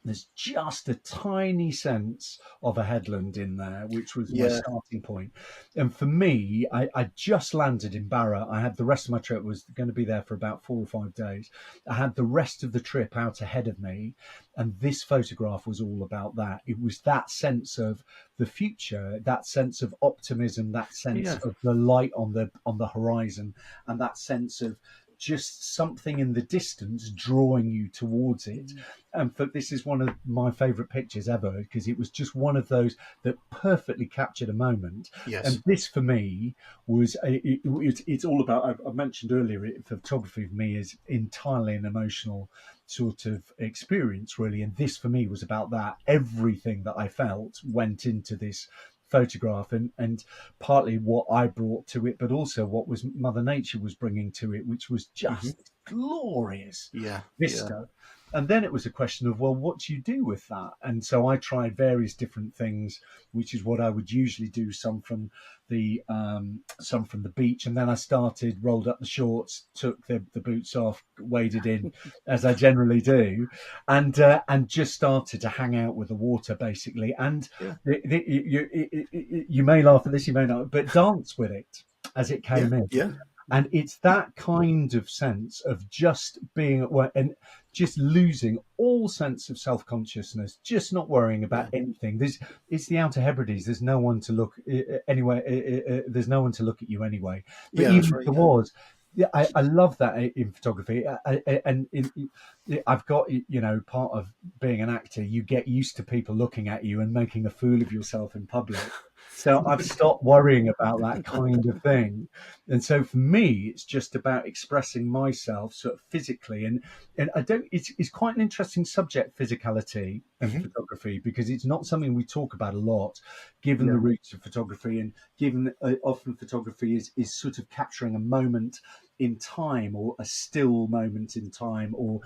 there's just a tiny sense of a headland in there, which was my starting point. And for me, I just landed in Barra. I had the rest of my trip was going to be there for about 4 or 5 days. I had the rest of the trip out ahead of me. And this photograph was all about that. It was that sense of the future, that sense of optimism, that sense of the light on the horizon, and that sense of just something in the distance drawing you towards it. And this is one of my favorite pictures ever, because it was just one of those that perfectly captured a moment. And this for me was it's all about, I mentioned earlier, photography for me is entirely an emotional sort of experience, really. And this for me was about that. Everything that I felt went into this photograph, and partly what I brought to it, but also what was Mother Nature was bringing to it, which was just glorious vista. And then it was a question of, well, what do you do with that? And so I tried various different things, which is what I would usually do, some from the beach. And then I rolled up the shorts, took the boots off, waded in, as I generally do, and just started to hang out with the water, basically. And you may laugh at this, you may not, but dance with it as it came in. And it's that kind of sense of just being at work and just losing all sense of self-consciousness, just not worrying about anything. It's the Outer Hebrides. There's no one to look anyway. There's no one to look at you anyway. But even if there was, I love that in photography. I've got, part of being an actor, you get used to people looking at you and making a fool of yourself in public. So I've stopped worrying about that kind of thing. And so for me, it's just about expressing myself sort of physically. And it's quite an interesting subject, physicality and photography, because it's not something we talk about a lot, given the roots of photography, and given that often photography is sort of capturing a moment in time, or a still moment in time, or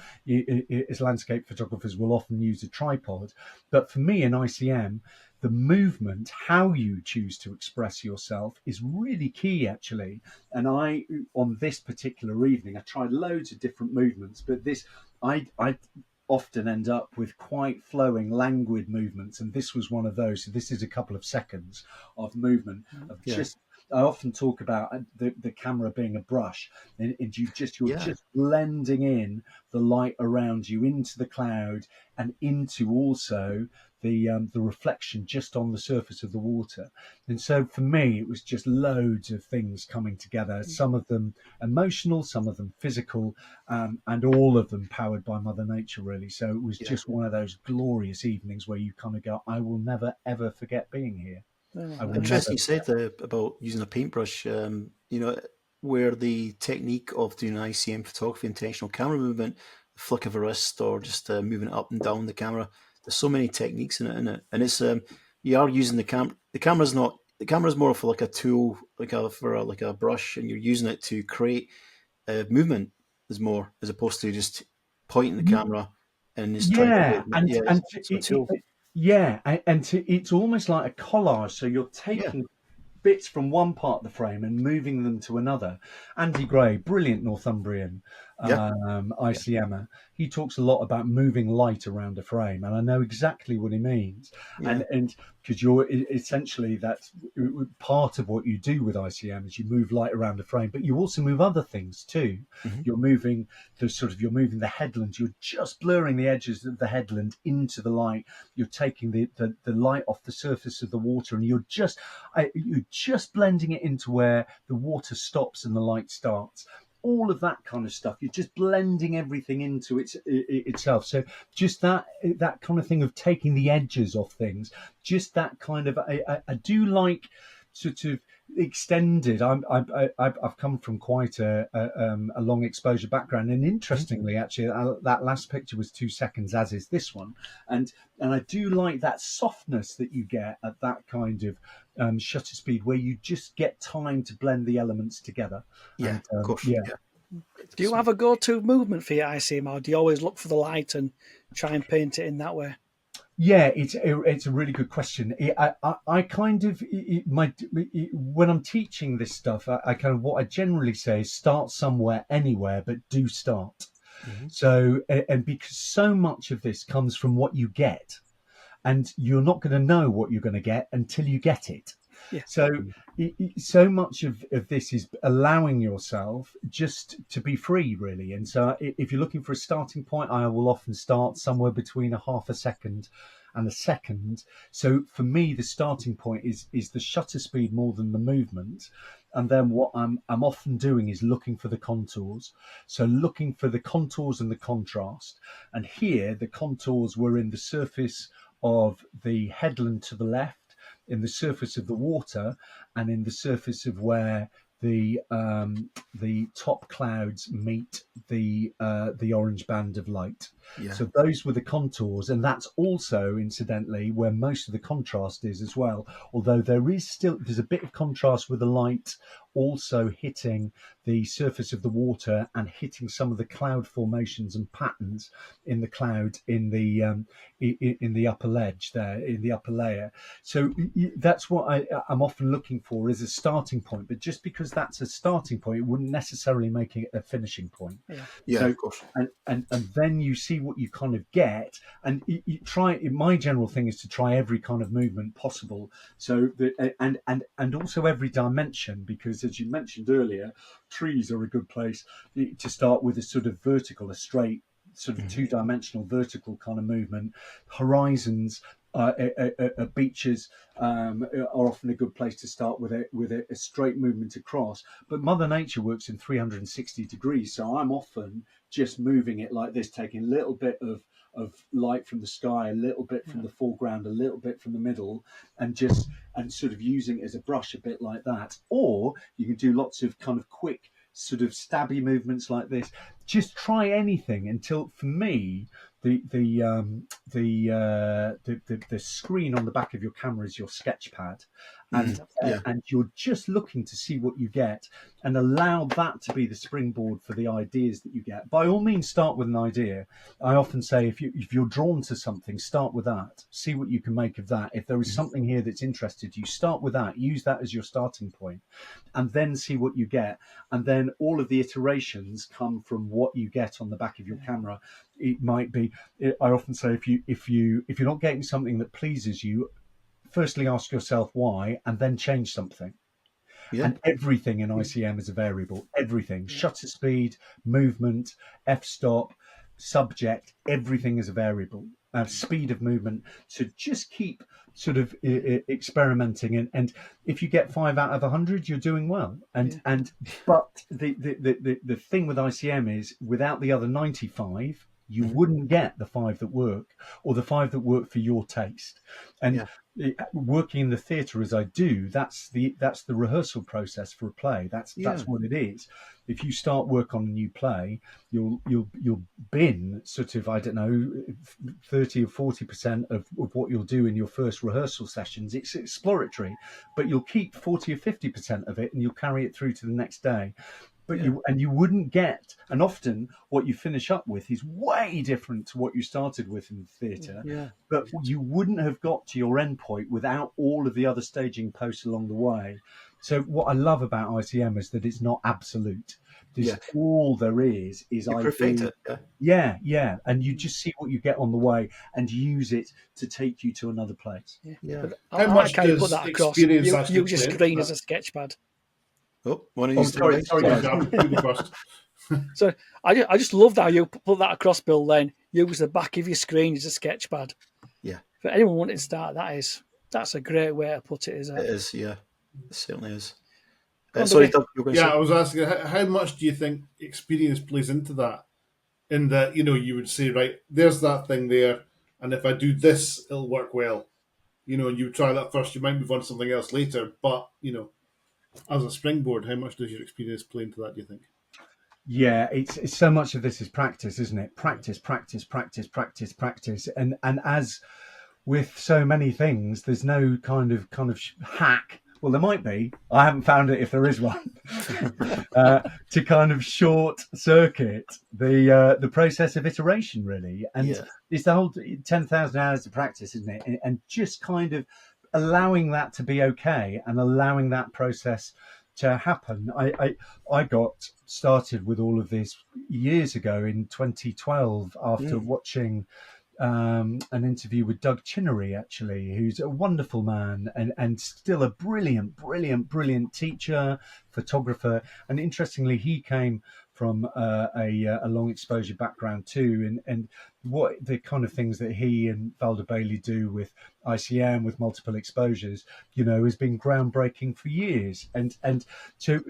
as landscape photographers will often use a tripod. But for me in ICM, the movement, how you choose to express yourself, is really key, actually. And on this particular evening, I tried loads of different movements, but I often end up with quite flowing, languid movements, and this was one of those. So this is a couple of seconds of movement of just. I often talk about the camera being a brush, and you're just blending in the light around you into the cloud and into also the reflection just on the surface of the water. And so for me, it was just loads of things coming together, some of them emotional, some of them physical, and all of them powered by Mother Nature, really. So it was just one of those glorious evenings where you kind of go, I will never, ever forget being here. Interesting you said about using a paintbrush, where the technique of doing ICM photography, intentional camera movement, the flick of a wrist, or just moving it up and down the camera. There's so many techniques in it, and it's you are using the camera. The camera's more of like a tool, like a brush, and you're using it to create movement as opposed to just pointing the camera and is trying to, Yeah, yeah, it's a tool. yeah, it's almost like a collage. So you're Yeah, taking bits from one part of the frame and moving them to another. Andy Gray, brilliant Northumbrian yeah, yeah, ICMer. He talks a lot about moving light around a frame, and I know exactly what he means. yeah. And because you're essentially, that's part of what you do with ICM is you move light around a frame, but you also move other things too. Hmm. You're moving you're moving the headland. You're just blurring the edges of the headland into the light. You're taking the light off the surface of the water, and you're just blending it into where the water stops and the light starts. All of that kind of stuff. You're just blending everything into itself. So just that kind of thing of taking the edges off things. Just that kind of. I do like sort of extended. I've come from quite a long exposure background, and interestingly, actually, that last picture was 2 seconds, as is this one, and I do like that softness that you get at that kind of shutter speed, where you just get time to blend the elements together. Yeah, And, of course. yeah. Yeah. Do you have a go-to movement for your ICM, or do you always look for the light and try and paint it in that way? Yeah, it's a really good question. I kind of when I'm teaching this stuff, I kind of, what I generally say is start somewhere, anywhere, but do start. Hmm. So, and because so much of this comes from what you get, and you're not going to know what you're going to get until you get it. Yeah. So, so much of this is allowing yourself just to be free, really. And so, if you're looking for a starting point, I will often start somewhere between a half a second and a second. So, for me, the starting point is the shutter speed more than the movement. And then what I'm often doing is looking for the contours. So, looking for the contours and the contrast. And here, the contours were in the surface of the headland to the left, in the surface of the water, and in the surface of where the top clouds meet the orange band of light. Yeah. So those were the contours, and that's also, incidentally, where most of the contrast is as well. Although there's a bit of contrast with the light also hitting the surface of the water and hitting some of the cloud formations and patterns in the cloud in the upper ledge there, in the upper layer. So that's what I'm often looking for as a starting point. But just because that's a starting point, it wouldn't necessarily make it a finishing point. Yeah, So, of course. and then you see what you kind of get, and you try. My general thing is to try every kind of movement possible. So and also every dimension, because as you mentioned earlier, trees are a good place to start with a sort of vertical, a straight sort of two-dimensional vertical kind of movement. Horizons, beaches are often a good place to start with a straight movement across. But Mother Nature works in 360 degrees, so I'm often just moving it like this, taking a little bit of light from the sky, a little bit from the foreground, a little bit from the middle, and sort of using it as a brush, a bit like that. Or you can do lots of kind of quick sort of stabby movements like this. Just try anything until, for me, the screen on the back of your camera is your sketch pad, and you're just looking to see what you get, and allow that to be the springboard for the ideas that you get. By all means, start with an idea. I often say, if you're drawn to something, start with that. See what you can make of that. If there is something here that's interested you, start with that. Use that as your starting point, and then see what you get. And then all of the iterations come from what you get on the back of your camera. It might be, I often say, if you're not getting something that pleases you, firstly ask yourself why, and then change something. Yeah. And everything in ICM is a variable. Everything, shutter speed, movement, f-stop, subject, everything is a variable. Speed of movement. So just keep sort of experimenting, and if you get 5 out of 100, you're doing well. But the thing with ICM is, without the other 95, you wouldn't get the 5 that work, or the 5 that work for your taste. And working in the theatre as I do, that's the rehearsal process for a play. That's what it is. If you start work on a new play, you'll bin sort of, I don't know, 30 or 40% of what you'll do in your first rehearsal sessions. It's exploratory, but you'll keep 40 or 50% of it, and you'll carry it through to the next day. but Yeah. you wouldn't get, and often what you finish up with is way different to what you started with in the theatre. Yeah. But you wouldn't have got to your end point without all of the other staging posts along the way. So what I love about ICM is that it's not absolute. There's Yeah. all there is You I perfect do. it. Yeah. Yeah, and you just see what you get on the way and use it to take you to another place. Yeah. Yeah. But How I much like how you put does that across. experience You actually use your play into screen as that? a sketch pad. Oh, one of Oh, these two sorry, guys. sorry, Sorry, guys. Jack, you go first. So I just loved how you put that across, Bill. Then use the back of your screen as a sketch pad. Yeah, For anyone wanting to start, that's a great way to put it. Is it that? is. Yeah, it certainly is. Go on, Sorry, Dougie. Doug, you were going to Yeah, say? I was asking, how much do you think experience plays into that? In that, you would say, right, there's that thing there, and if I do this, it'll work well. And you try that first, you might move on to something else later, but, as a springboard, how much does your experience play into that, do you think? Yeah, it's so much of this is practice, isn't it? Practice, practice, practice, practice, practice, and as with so many things, there's no kind of hack. Well, there might be. I haven't found it if there is one. To kind of short circuit the process of iteration, really, and Yeah. it's the whole 10,000 hours of practice, isn't it? And just kind of allowing that to be okay and allowing that process to happen. I got started with all of this years ago in 2012 after watching an interview with Doug Chinnery, actually, who's a wonderful man and still a brilliant teacher, photographer. And interestingly, he came from a long exposure background too, and what the kind of things that he and Valder Bailey do with ICM with multiple exposures, has been groundbreaking for years. And so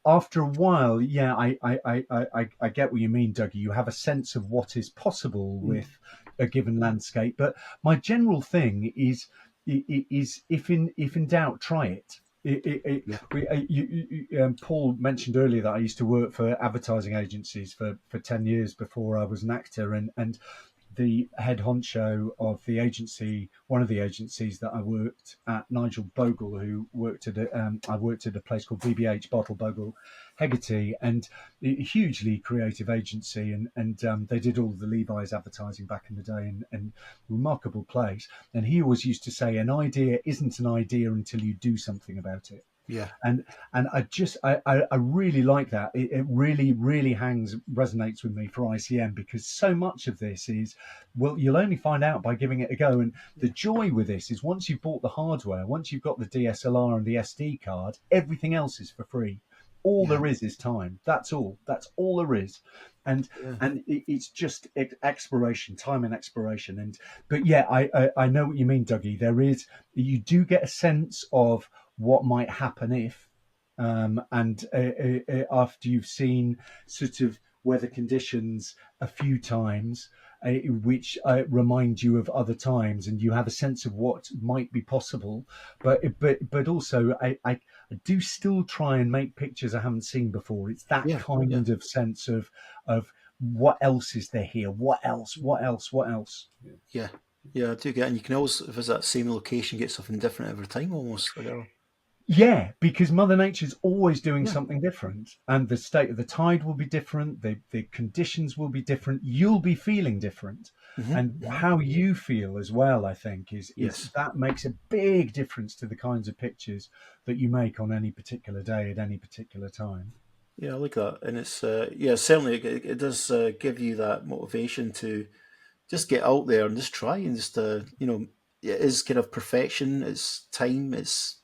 after a while, yeah, I get what you mean, Dougie. You have a sense of what is possible with a given landscape, but my general thing is if in doubt, try it. Paul mentioned earlier that I used to work for advertising agencies for 10 years before I was an actor, and the head honcho of the agency, one of the agencies that I worked at, Nigel Bogle, who worked at I worked at a place called BBH, Bottle Bogle Hegarty, and a hugely creative agency, and they did all the Levi's advertising back in the day, and remarkable place. And he always used to say, an idea isn't an idea until you do something about it. Yeah. And I really like that. It really resonates with me for ICM, because so much of this is, well, you'll only find out by giving it a go. And the joy with this is once you've bought the hardware, once you've got the DSLR and the SD card, everything else is for free. All there is time. That's all. That's all there is. And it's just exploration, time and exploration. But yeah, I know what you mean, Dougie. You do get a sense of what might happen if, and after you've seen sort of weather conditions a few times, which remind you of other times, and you have a sense of what might be possible. But also, I do still try and make pictures I haven't seen before. It's that kind of sense of what else is there here? What else? Yeah, I do get it. And you can always visit that same location, get something different every time almost. Yeah, because Mother Nature's always doing something different, and the state of the tide will be different. The conditions will be different. You'll be feeling different, and how you feel as well, I think, is that makes a big difference to the kinds of pictures that you make on any particular day at any particular time. Yeah, I like that, and it's certainly it does give you that motivation to just get out there and just try and just it is kind of perfection. It's time. It's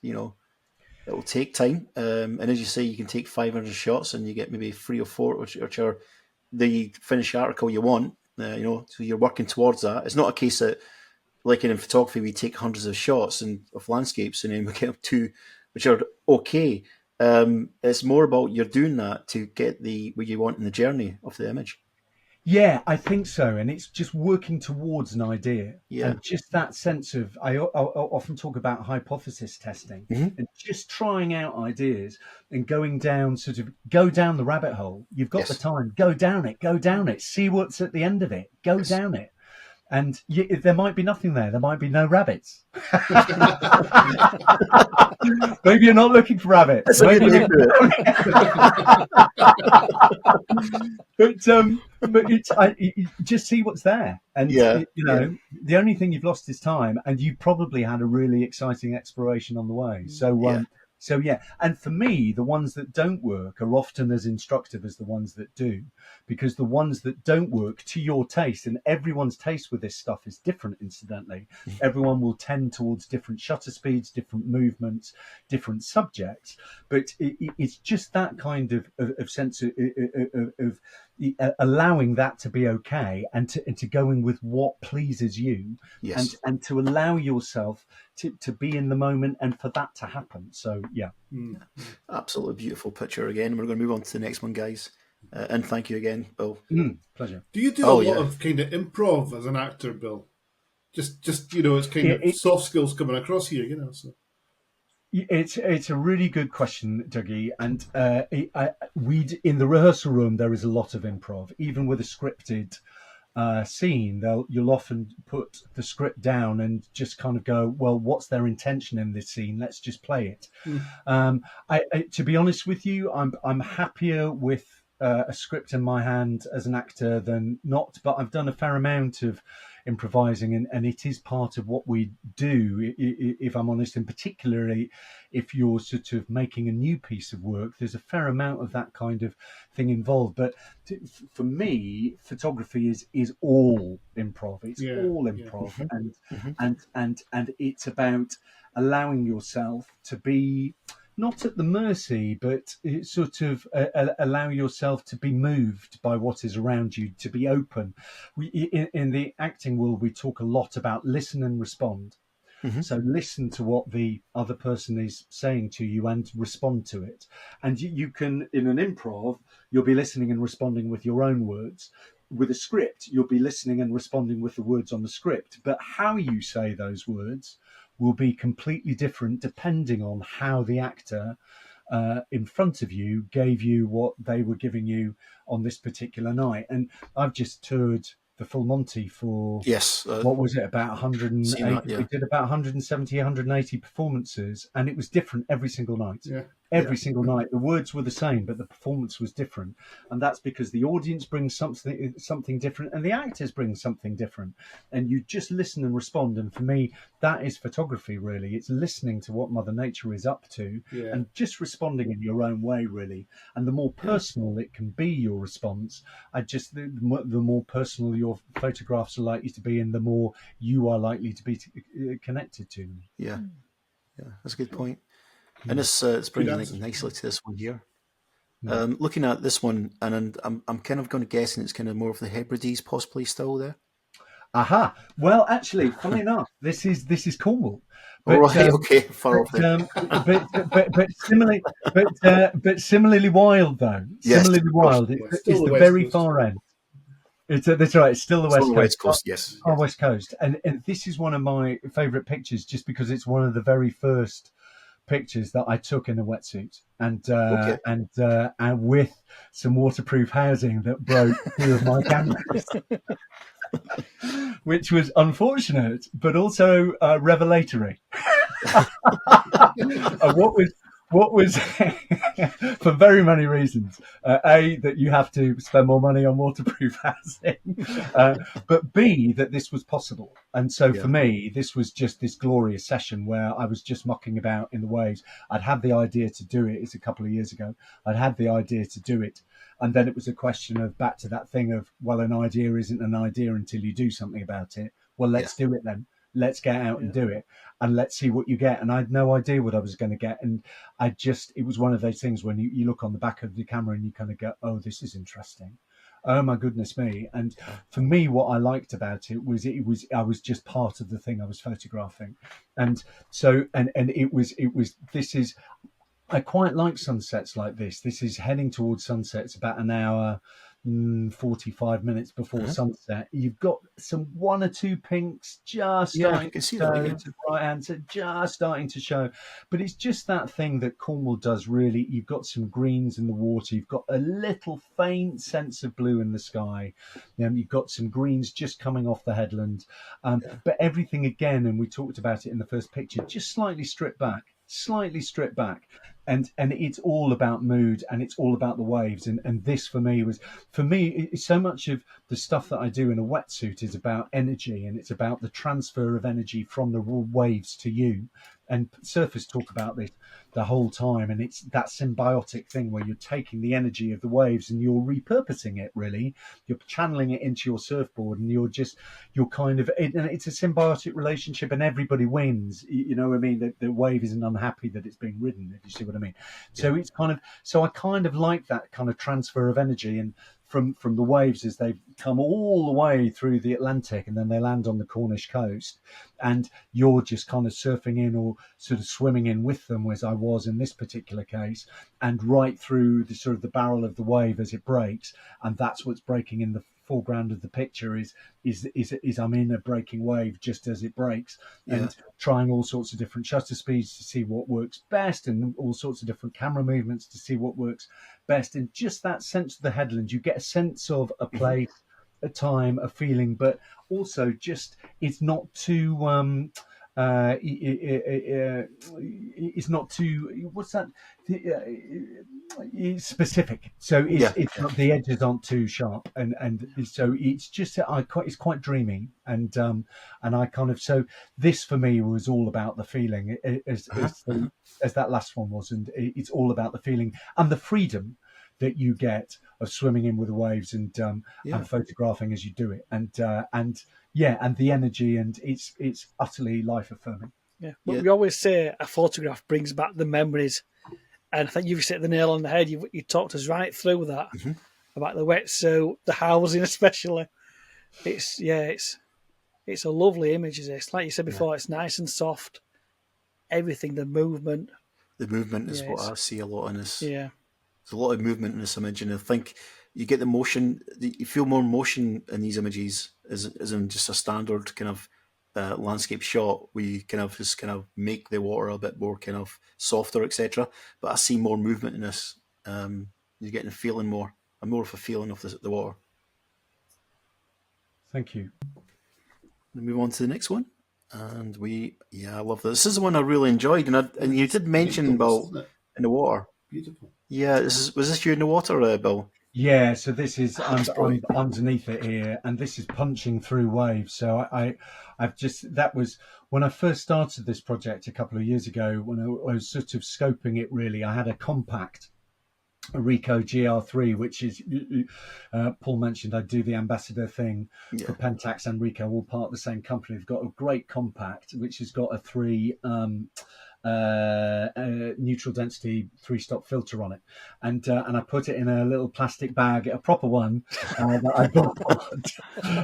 it will take time, and as you say, you can take 500 shots and you get maybe 3 or 4, which are the finished article you want. So you're working towards that. It's not a case that, like in photography, we take hundreds of shots of landscapes and then we get up 2, which are okay. It's more about you're doing that to get what you want in the journey of the image. Yeah, I think so. And it's just working towards an idea. Yeah. And just that sense of, I often talk about hypothesis testing and just trying out ideas and go down the rabbit hole. You've got the time, go down it, see what's at the end of it, go down it. And there might be nothing there. There might be no rabbits. Maybe you're not looking for rabbits. That's a good Maybe way to do it. but you just see what's there, and Yeah, you know, the only thing you've lost is time, and you probably had a really exciting exploration on the way. Yeah. So yeah, and for me, the ones that don't work are often as instructive as the ones that do, because the ones that don't work to your taste, and everyone's taste with this stuff is different, incidentally. Everyone will tend towards different shutter speeds, different movements, different subjects, but it's just that kind of sense of allowing that to be okay, and to going with what pleases you, Yes. and to allow yourself to be in the moment and for that to happen. So yeah. Absolutely beautiful picture again. We're going to move on to the next one, guys. And thank you again, Bill. Pleasure. Do you do a lot of kind of improv as an actor, Bill? Just you know, it's kind of soft skills coming across here, you know. So. It's a really good question, Dougie, and we in the rehearsal room there is a lot of improv, even with a scripted scene. You'll often put the script down and just kind of go, well, what's their intention in this scene? Let's just play it. To be honest with you, I'm happier with a script in my hand as an actor than not, but I've done a fair amount of improvising, and it is part of what we do, if I'm honest, and particularly if you're sort of making a new piece of work, there's a fair amount of that kind of thing involved. But for me, photography is all improv. It's all improv. And it's about allowing yourself to be not at the mercy, but sort of allow yourself to be moved by what is around you, to be open. In the acting world, we talk a lot about listen and respond. So listen to what the other person is saying to you and respond to it. And you can, in an improv, you'll be listening and responding with your own words. With a script, you'll be listening and responding with the words on the script. But how you say those words will be completely different depending on how the actor in front of you gave you what they were giving you on this particular night. And I've just toured the Full Monty for what was it, about 180? We did about 170, 180 performances, and it was different every single night. Every single night, the words were the same, but the performance was different, and that's because the audience brings something different, and the actors bring something different, and you just listen and respond. And for me, that is photography. Really, it's listening to what Mother Nature is up to, and just responding in your own way, really. And the more personal it can be, your response, the more personal your photographs are likely to be, and the more you are likely to be connected to them. Yeah, that's a good point. And this brings nicely to this one here. Looking at this one, and I'm kind of going to guessing it's kind of more of the Hebrides possibly still there. Aha. Well, actually, funny enough, this is Cornwall. But, okay, far off there. But similarly wild though. Yes, similarly wild. It's the very far end. That's right. It's still the West Coast. Yes. Our West Coast, and this is one of my favourite pictures, just because it's one of the very first pictures that I took in a wetsuit, and with some waterproof housing that broke two of my cameras, which was unfortunate, but also revelatory. What was for very many reasons. A, that you have to spend more money on waterproof housing, but B, that this was possible. And so for me, this was just this glorious session where I was just mucking about in the waves. I'd had the idea to do it. It's a couple of years ago. I'd had the idea to do it. And then it was a question of back to that thing of, well, an idea isn't an idea until you do something about it. Well, let's do it then. Let's get out and do it, and let's see what you get. And I had no idea what I was going to get. And it was one of those things when you look on the back of the camera and you kind of go, oh, this is interesting. Oh my goodness me. And for me, what I liked about it was I was just part of the thing I was photographing. And so, I quite like sunsets like this. This is heading towards sunsets about an hour 45 minutes before sunset. You've got some one or two pinks just Yeah, I starting can to see that. show Yeah, to the right hand, so just starting to show. But it's just that thing that Cornwall does really. You've got some greens in the water. You've got a little faint sense of blue in the sky. You've got some greens just coming off the headland. But everything again, and we talked about it in the first picture, just slightly stripped back. And it's all about mood, and it's all about the waves. And this for me so much of the stuff that I do in a wetsuit is about energy, and it's about the transfer of energy from the waves to you. And surfers talk about this the whole time, and it's that symbiotic thing where you're taking the energy of the waves and you're repurposing it. Really, you're channeling it into your surfboard, and you're kind of and it's a symbiotic relationship, and everybody wins. You know what I mean? The wave isn't unhappy that it's being ridden, if you see what I mean. So it's I kind of like that kind of transfer of energy, and from the waves as they come all the way through the Atlantic, and then they land on the Cornish coast, and you're just kind of surfing in or sort of swimming in with them, as I was in this particular case, and right through the sort of the barrel of the wave as it breaks, and that's what's breaking in the foreground of the picture is I'm in a breaking wave just as it breaks, and trying all sorts of different shutter speeds to see what works best, and all sorts of different camera movements to see what works best. And just that sense of the headland, you get a sense of a place, a time, a feeling, but also just it's not too it's not too what's that it's specific, so it's not, the edges aren't too sharp, and so it's just it's quite dreamy, and I kind of, so this for me was all about the feeling, as that last one was, and it's all about the feeling and the freedom that you get of swimming in with the waves, and photographing as you do it, and the energy, and it's utterly life affirming. Yeah, but we always say a photograph brings back the memories, and I think you've hit the nail on the head. You talked us right through that about the wetsuit, the housing especially. It's a lovely image. Is this, like you said before, it's nice and soft. Everything, the movement. The movement is what I see a lot in this. Yeah, there's a lot of movement in this image, and I think you get the motion. You feel more motion in these images, as in just a standard kind of landscape shot where you kind of just kind of make the water a bit more kind of softer, etc. But I see more movement in this. You're getting a feeling more of a feeling of the water. Thank you. We'll move on to the next one, and I love this. This is the one I really enjoyed, and you did mention about in the water. Beautiful. Yeah, was this you in the water, Bill? Yeah, so this is I'm underneath it here, and this is punching through waves. So that was when I first started this project a couple of years ago, when I was sort of scoping it. Really, I had a compact, a Ricoh GR3, which is Paul mentioned I do the ambassador thing for Pentax and Ricoh, all part of the same company. They've got a great compact which has got a 3 neutral density 3-stop filter on it, and I put it in a little plastic bag, a proper one that I bought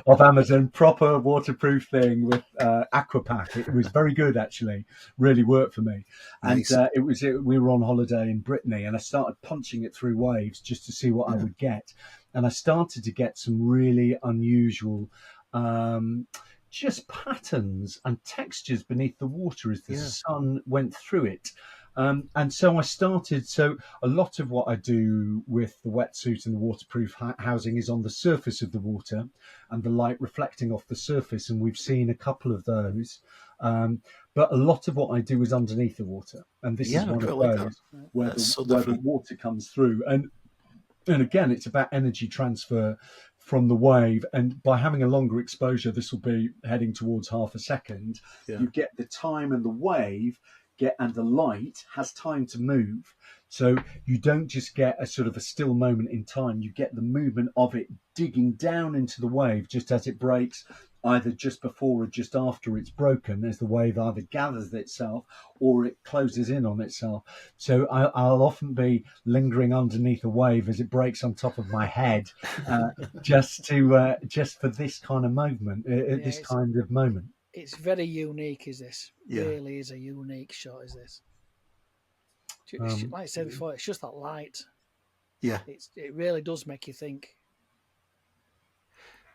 off Amazon, proper waterproof thing with Aquapack. It was very good, actually, really worked for me. Nice. And we were on holiday in Brittany, and I started punching it through waves just to see what I would get, and I started to get some really unusual just patterns and textures beneath the water as the sun went through it. And so a lot of what I do with the wetsuit and the waterproof housing is on the surface of the water and the light reflecting off the surface. And we've seen a couple of those. But a lot of what I do is underneath the water. And this is one of those where the water comes through. And again, it's about energy transfer from the wave, and by having a longer exposure, this will be heading towards half a second, you get the time, and the wave and the light has time to move, so you don't just get a sort of a still moment in time, you get the movement of it digging down into the wave just as it breaks, either just before or just after it's broken, as the wave either gathers itself or it closes in on itself. So I'll often be lingering underneath a wave as it breaks on top of my head, just for this kind of movement, this kind of moment. It's very unique, is this? Really is a unique shot, is this? Like I said before, it's just that light. Yeah. It really does make you think.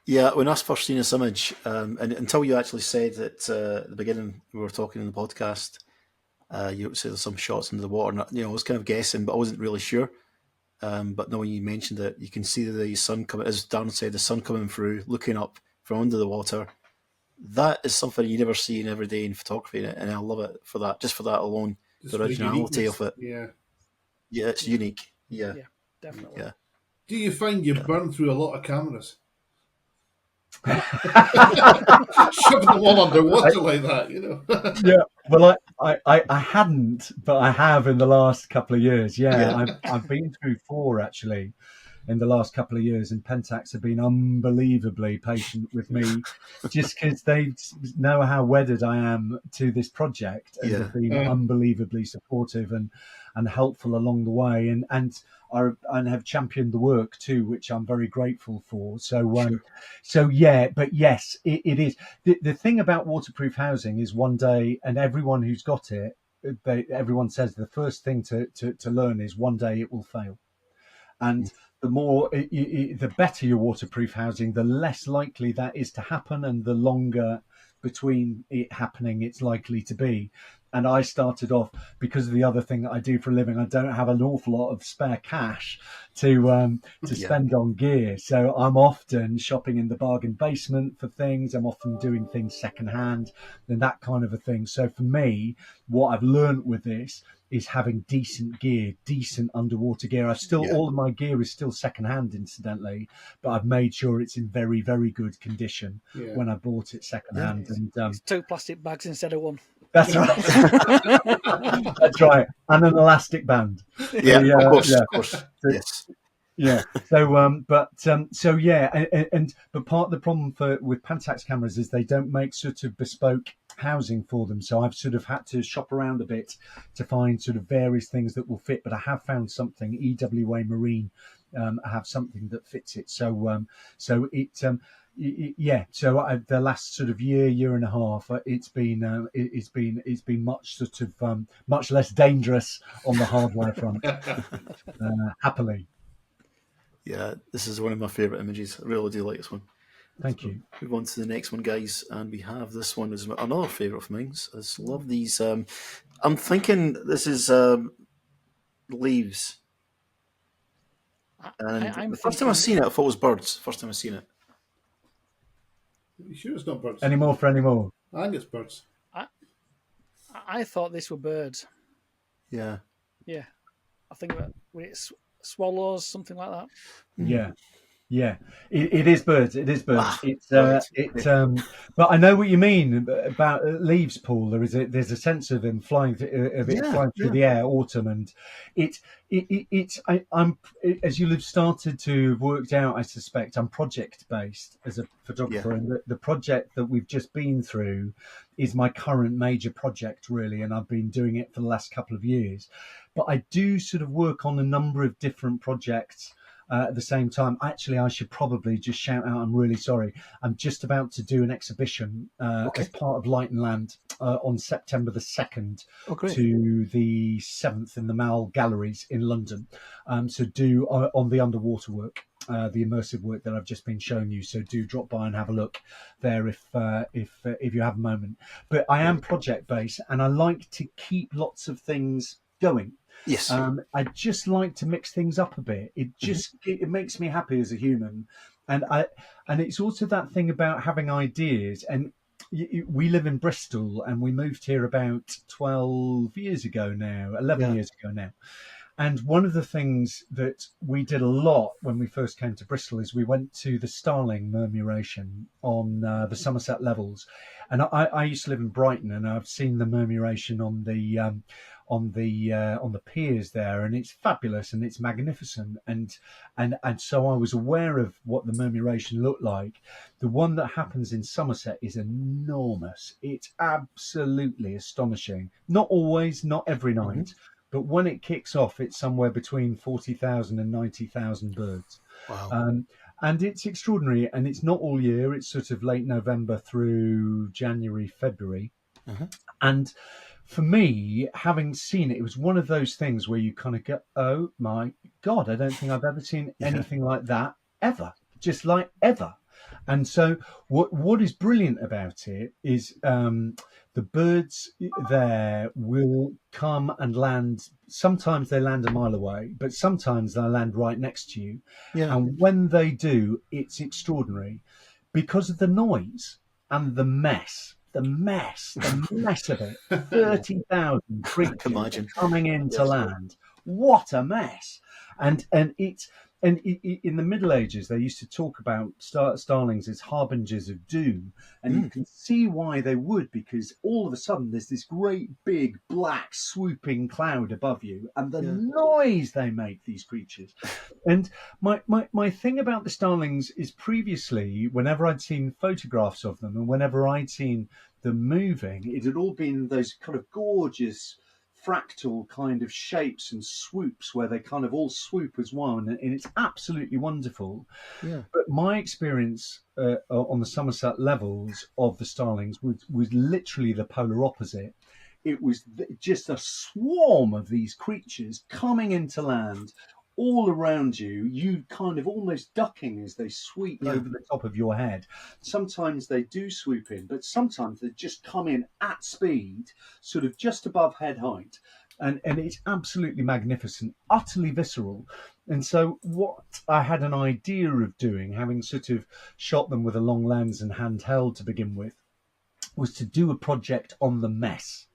Yeah, when I first seen this image, and until you actually said it at the beginning, we were talking in the podcast, you said there's some shots into the water, and I was kind of guessing, but I wasn't really sure. But now when you mentioned it, you can see the sun coming, as Darren said, the sun coming through, looking up from under the water. That is something you never see in every day in photography, and I love it for that, just for that alone, Just the for the originality uniqueness. of it. Yeah. Yeah, it's unique. Yeah, Yeah, definitely. yeah. Do you find you burn through a lot of cameras? Shoving them all underwater like that, Yeah, well, I hadn't, but I have in the last couple of years. Yeah, Yeah. I've been through 4 actually in the last couple of years, and Pentax have been unbelievably patient with me, just because they know how wedded I am to this project, and Yeah. have been unbelievably supportive and helpful along the way, and have championed the work too, which I'm very grateful for. So so yeah, but yes, it is. The thing about waterproof housing is one day, and everyone who's got it, everyone says the first thing to learn is one day it will fail. And the more, the better your waterproof housing, the less likely that is to happen, and the longer between it happening it's likely to be. And I started off, because of the other thing that I do for a living, I don't have an awful lot of spare cash to spend on gear. So I'm often shopping in the bargain basement for things. I'm often doing things secondhand and that kind of a thing. So for me, what I've learned with this is having decent gear, decent underwater gear. All of my gear is still secondhand, incidentally, but I've made sure it's in very, very good condition when I bought it secondhand. Yeah. It's 2 plastic bags instead of 1. That's right. That's right. And an elastic band. Yeah, of course. So, yes. Yeah. So, so yeah, but part of the problem with Pentax cameras is they don't make sort of bespoke housing for them. So I've sort of had to shop around a bit to find sort of various things that will fit. But I have found something. EWA Marine have something that fits it. So yeah. So the last sort of year and a half, it's been much sort of much less dangerous on the hardware front. Happily. Yeah, this is one of my favourite images. I really do like this one. Thank you. Move on to the next one, guys, and we have this one as another favourite of mine. I just love these. I'm thinking this is leaves. And the first time I seen it, I thought it was birds. First time I seen it. You sure it's not birds? Any more for any more? I think it's birds. I thought this were birds. Yeah. Yeah. I think it's swallows, something like that. Yeah. Yeah, it is birds. It is birds. But I know what you mean about leaves, Paul. There's a sense of them flying through the air, autumn, and I'm as you'll have started to have worked out. I suspect I'm project based as a photographer, and the project that we've just been through is my current major project, really, and I've been doing it for the last couple of years. But I do sort of work on a number of different projects. At the same time, actually, I should probably just shout out, I'm really sorry. I'm just about to do an exhibition as part of Light and Land on September the 2nd to the 7th in the Mall Galleries in London. So do on the underwater work, the immersive work that I've just been showing you. So do drop by and have a look there if you have a moment. But I am project based, and I like to keep lots of things going. Yes. I just like to mix things up a bit. It just it makes me happy as a human, and it's also that thing about having ideas. And we live in Bristol, and we moved here about 12 years ago now, 11 years ago now. And one of the things that we did a lot when we first came to Bristol is we went to the Starling murmuration on the Somerset Levels. And I used to live in Brighton, and I've seen the murmuration on the piers there, and it's fabulous and it's magnificent. And so I was aware of what the murmuration looked like. The one that happens in Somerset is enormous. It's absolutely astonishing. Not always, not every night. But when it kicks off, it's somewhere between 40,000 and 90,000 birds. Wow. And it's extraordinary. And it's not all year. It's sort of late November through January, February. And for me, having seen it, it was one of those things where you kind of go, oh, my God, I don't think I've ever seen anything like that ever. Just like ever. And so what is brilliant about it is the birds there will come and land. Sometimes they land a mile away, but sometimes they land right next to you. Yeah. And when they do, it's extraordinary because of the noise and the mess of it. Yeah. 30,000 I can creatures imagine. coming in to Yes. land. What a mess! And it's in the Middle Ages, they used to talk about starlings as harbingers of doom, and you can see why they would, because all of a sudden there's this great big black swooping cloud above you, and the Yeah. noise they make, these creatures. And my thing about the starlings is previously, whenever I'd seen photographs of them and whenever I'd seen them moving, it had all been those kind of gorgeous fractal kind of shapes and swoops where they kind of all swoop as one, and it's absolutely wonderful. Yeah. But my experience on the Somerset levels of the starlings was literally the polar opposite. It was just a swarm of these creatures coming into land all around you, you kind of almost ducking as they sweep Yeah. over the top of your head. Sometimes they do swoop in, but sometimes they just come in at speed, sort of just above head height. And it's absolutely magnificent, utterly visceral. And so what I had an idea of doing, having sort of shot them with a long lens and handheld to begin with, was to do a project on the mess,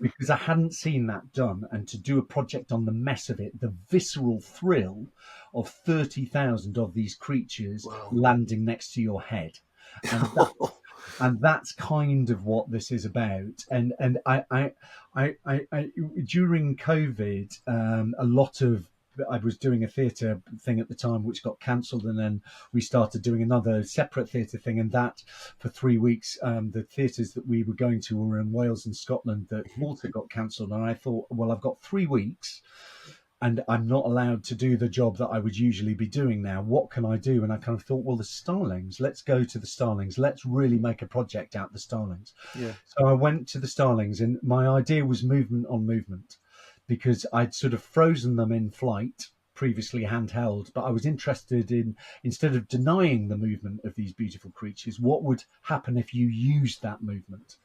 because I hadn't seen that done, and to do a project on the mess of it, the visceral thrill of 30,000 of these creatures landing next to your head. And that's kind of what this is about. And I during COVID, a lot of I was doing a theatre thing at the time, which got cancelled, and then we started doing another separate theatre thing. And that for 3 weeks, the theatres that we were going to were in Wales and Scotland that also got cancelled. And I thought, well, I've got 3 weeks, and I'm not allowed to do the job that I would usually be doing now. What can I do? And I kind of thought, well, the starlings. Let's go to the starlings. Let's really make a project out of the starlings. Yeah. So I went to the starlings, and my idea was movement on movement, because I'd sort of frozen them in flight, previously handheld, but I was interested in, instead of denying the movement of these beautiful creatures, what would happen if you used that movement,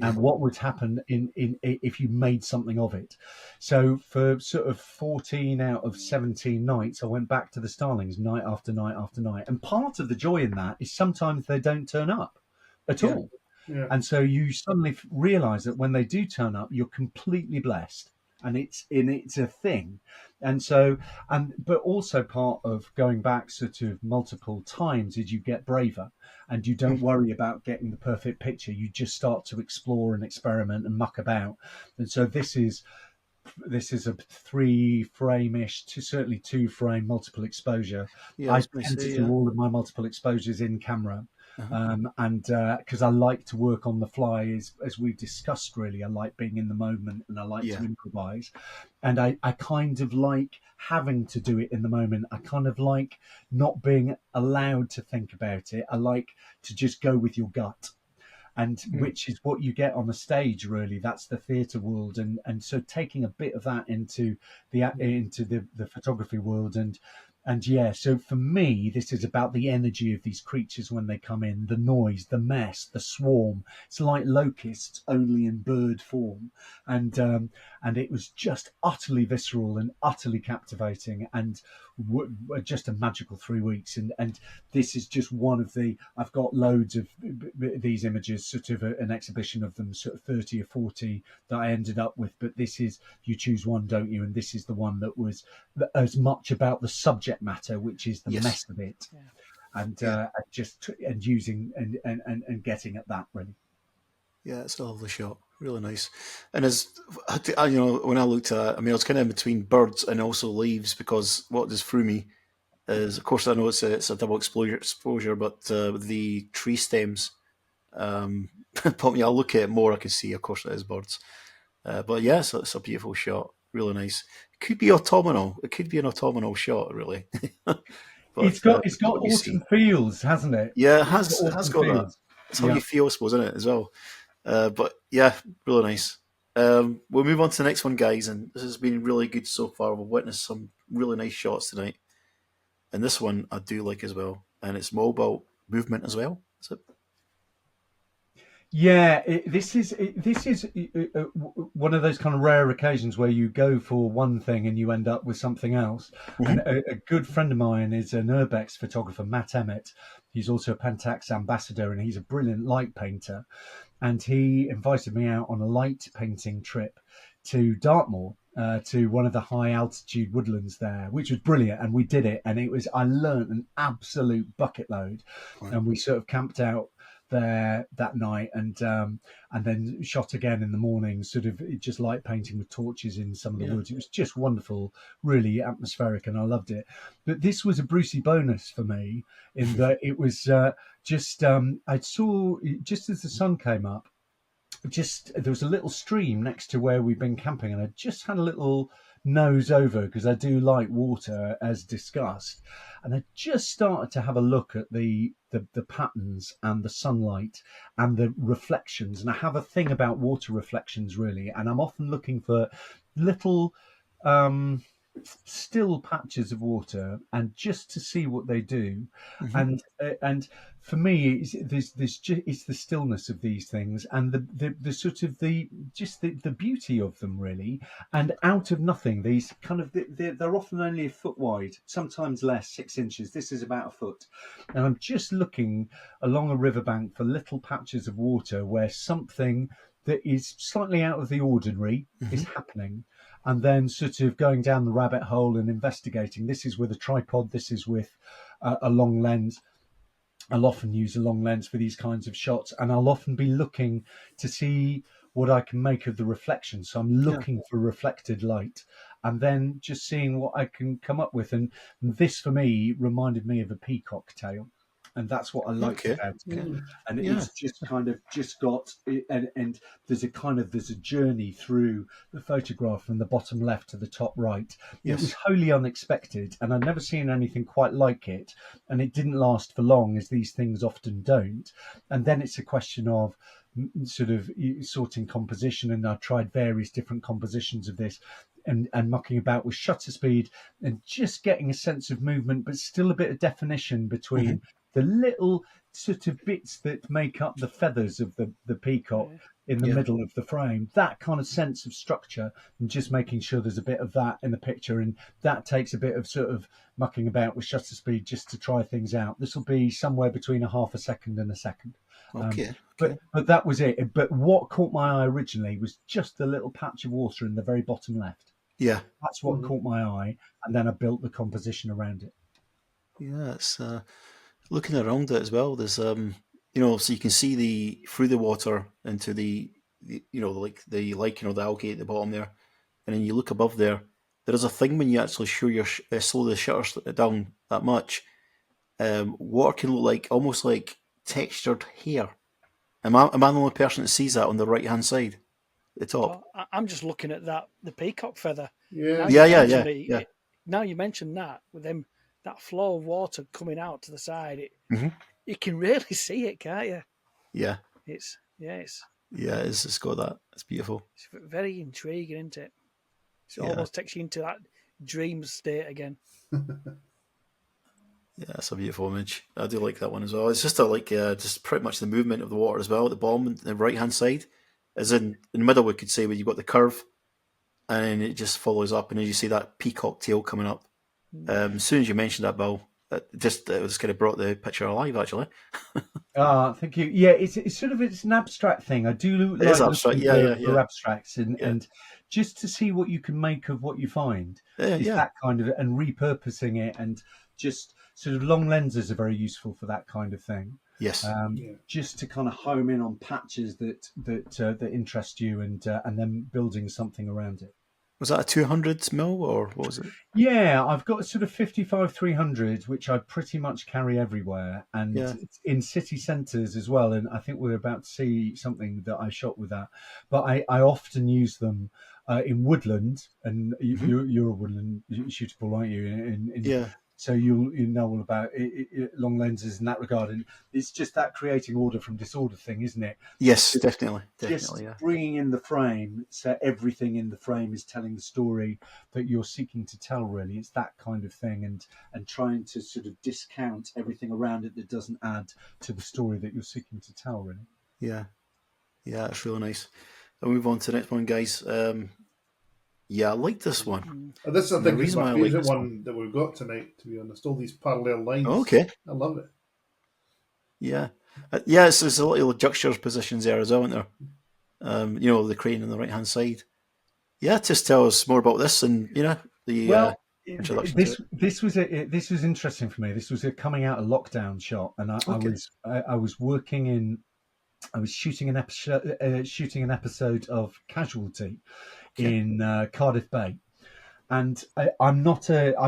and what would happen in if you made something of it. So for sort of 14 out of 17 nights, I went back to the starlings night after night after night. And part of the joy in that is sometimes they don't turn up at all. Yeah. And so you suddenly realize that when they do turn up, you're completely blessed. And it's a thing. And so, but also part of going back sort of multiple times is you get braver, and you don't worry about getting the perfect picture. You just start to explore and experiment and muck about. And so this is a 3-frame-ish to certainly 2-frame multiple exposure. Yeah, I tend to do all of my multiple exposures in camera. And because I like to work on the fly, as we've discussed, really, I like being in the moment, and I like to improvise. And I kind of like having to do it in the moment. I kind of like not being allowed to think about it. I like to just go with your gut. And which is what you get on the stage, really. That's the theatre world, and so taking a bit of that into the photography world, and yeah, so for me, this is about the energy of these creatures when they come in, the noise, the mess, the swarm. It's like locusts, only in bird form, and it was just utterly visceral and utterly captivating, and just a magical 3 weeks. And this is just one of the. I've got loads of these images, sort of an exhibition of them, sort of 30 or 40 that I ended up with. But this is, you choose one, don't you? And this is the one that was as much about the subject matter, which is the mess of it, and using and getting at that, really. Yeah, it's a lovely shot. Really nice. And when I looked at it, I mean, I was kind of in between birds and also leaves, because what just threw me is, of course, I know it's a double exposure, but with the tree stems, but I'll look at it more, I can see, of course, it is birds. But yeah, it's a beautiful shot. Really nice. It could be autumnal. It could be an autumnal shot, really. But, it's got autumn feels, hasn't it? Yeah, it has got feels. that. It's how you feel, I suppose, isn't it, as well? But yeah, really nice. We'll move on to the next one, guys, and this has been really good so far. We've witnessed some really nice shots tonight, and this one I do like as well, and it's mobile movement as well. Is it? Yeah, one of those kind of rare occasions where you go for one thing and you end up with something else. And a good friend of mine is an urbex photographer, Matt Emmett. He's also a Pentax ambassador, and he's a brilliant light painter. And he invited me out on a light painting trip to Dartmoor, to one of the high altitude woodlands there, which was brilliant. And we did it, and I learned an absolute bucket load. Wow. And we sort of camped out there that night, and then shot again in the morning, sort of just light painting with torches in some of the woods. It was just wonderful, really atmospheric, and I loved it. But this was a Brucey bonus for me in that it was I saw just as the sun came up, there was a little stream next to where we've been camping, and I just had a little nose over because I do like water, as discussed, and I just started to have a look at the patterns and the sunlight and the reflections. And I have a thing about water reflections, really, and I'm often looking for little still patches of water, and just to see what they do. And for me, it's the stillness of these things, and the sort of the beauty of them, really. And out of nothing, these kind of they're often only a foot wide, sometimes less, 6 inches. This is about a foot, and I'm just looking along a riverbank for little patches of water where something that is slightly out of the ordinary is happening, and then sort of going down the rabbit hole and investigating. This is with a tripod, this is with a long lens. I'll often use a long lens for these kinds of shots, and I'll often be looking to see what I can make of the reflection. So I'm looking for reflected light, and then just seeing what I can come up with. And this, for me, reminded me of a peacock tail. And that's what I liked about it. And it's just kind of got, and there's a journey through the photograph from the bottom left to the top right. It was wholly unexpected, and I'd never seen anything quite like it. And it didn't last for long, as these things often don't. And then it's a question of sort of sorting composition, and I tried various different compositions of this. And mucking about with shutter speed and just getting a sense of movement, but still a bit of definition between the little sort of bits that make up the feathers of the peacock in the middle of the frame. That kind of sense of structure, and just making sure there's a bit of that in the picture. And that takes a bit of sort of mucking about with shutter speed just to try things out. This will be somewhere between a half a second and a second. But that was it. But what caught my eye originally was just the little patch of water in the very bottom left. Yeah, that's what caught my eye, and then I built the composition around it. Yeah, it's looking around it as well. There's so you can see through the water into the like the lichen or the algae at the bottom there, and then you look above there. There is a thing when you actually slow the shutter down that much. Water can look like almost like textured hair. Am I the only person that sees that on the right hand side? The top. Oh, I'm just looking at the peacock feather. Yeah. Now you mentioned that with them, that flow of water coming out to the side, you can really see it, can't you? Yeah. It's got that. It's beautiful. It's very intriguing, isn't it? It almost takes you into that dream state again. Yeah, it's a beautiful image. I do like that one as well. It's just just pretty much the movement of the water as well at the bottom and the right hand side. As in the middle, we could say where you've got the curve, and then it just follows up, and then you see that peacock tail coming up. As soon as you mentioned that, Bill, it was kind of brought the picture alive, actually. Thank you. Yeah, it's an abstract thing. I do like abstract. For abstracts, and just to see what you can make of what you find. That kind of, and repurposing it, and just sort of long lenses are very useful for that kind of thing. Yes. Just to kind of home in on patches that interest you, and then building something around it. Was that a 200 mil or what was it? Yeah, I've got a sort of 55-300, which I pretty much carry everywhere, and it's in city centres as well. And I think we're about to see something that I shot with that. But I often use them in woodland, and you're a woodland shootable, aren't you? So you know all about long lenses in that regard, and it's just that creating order from disorder thing, isn't it? Yes, definitely, Just yeah. bringing in the frame, so everything in the frame is telling the story that you're seeking to tell. Really, it's that kind of thing, and trying to sort of discount everything around it that doesn't add to the story that you're seeking to tell. Really. Yeah, it's really nice. I'll move on to the next one, guys. Yeah, I like this one. This, I And the think, is reason my why I like favourite this one that we've got tonight, to be honest. All these parallel lines. Oh, okay. I love it. Yeah. Yeah, so there's a lot of juxture positions there as well, isn't there? The crane on the right-hand side. Yeah, just tell us more about this and, the introduction to it. This was interesting for me. This was a coming out of lockdown shot, and I was working in. I was shooting an episode of Casualty in Cardiff Bay, and I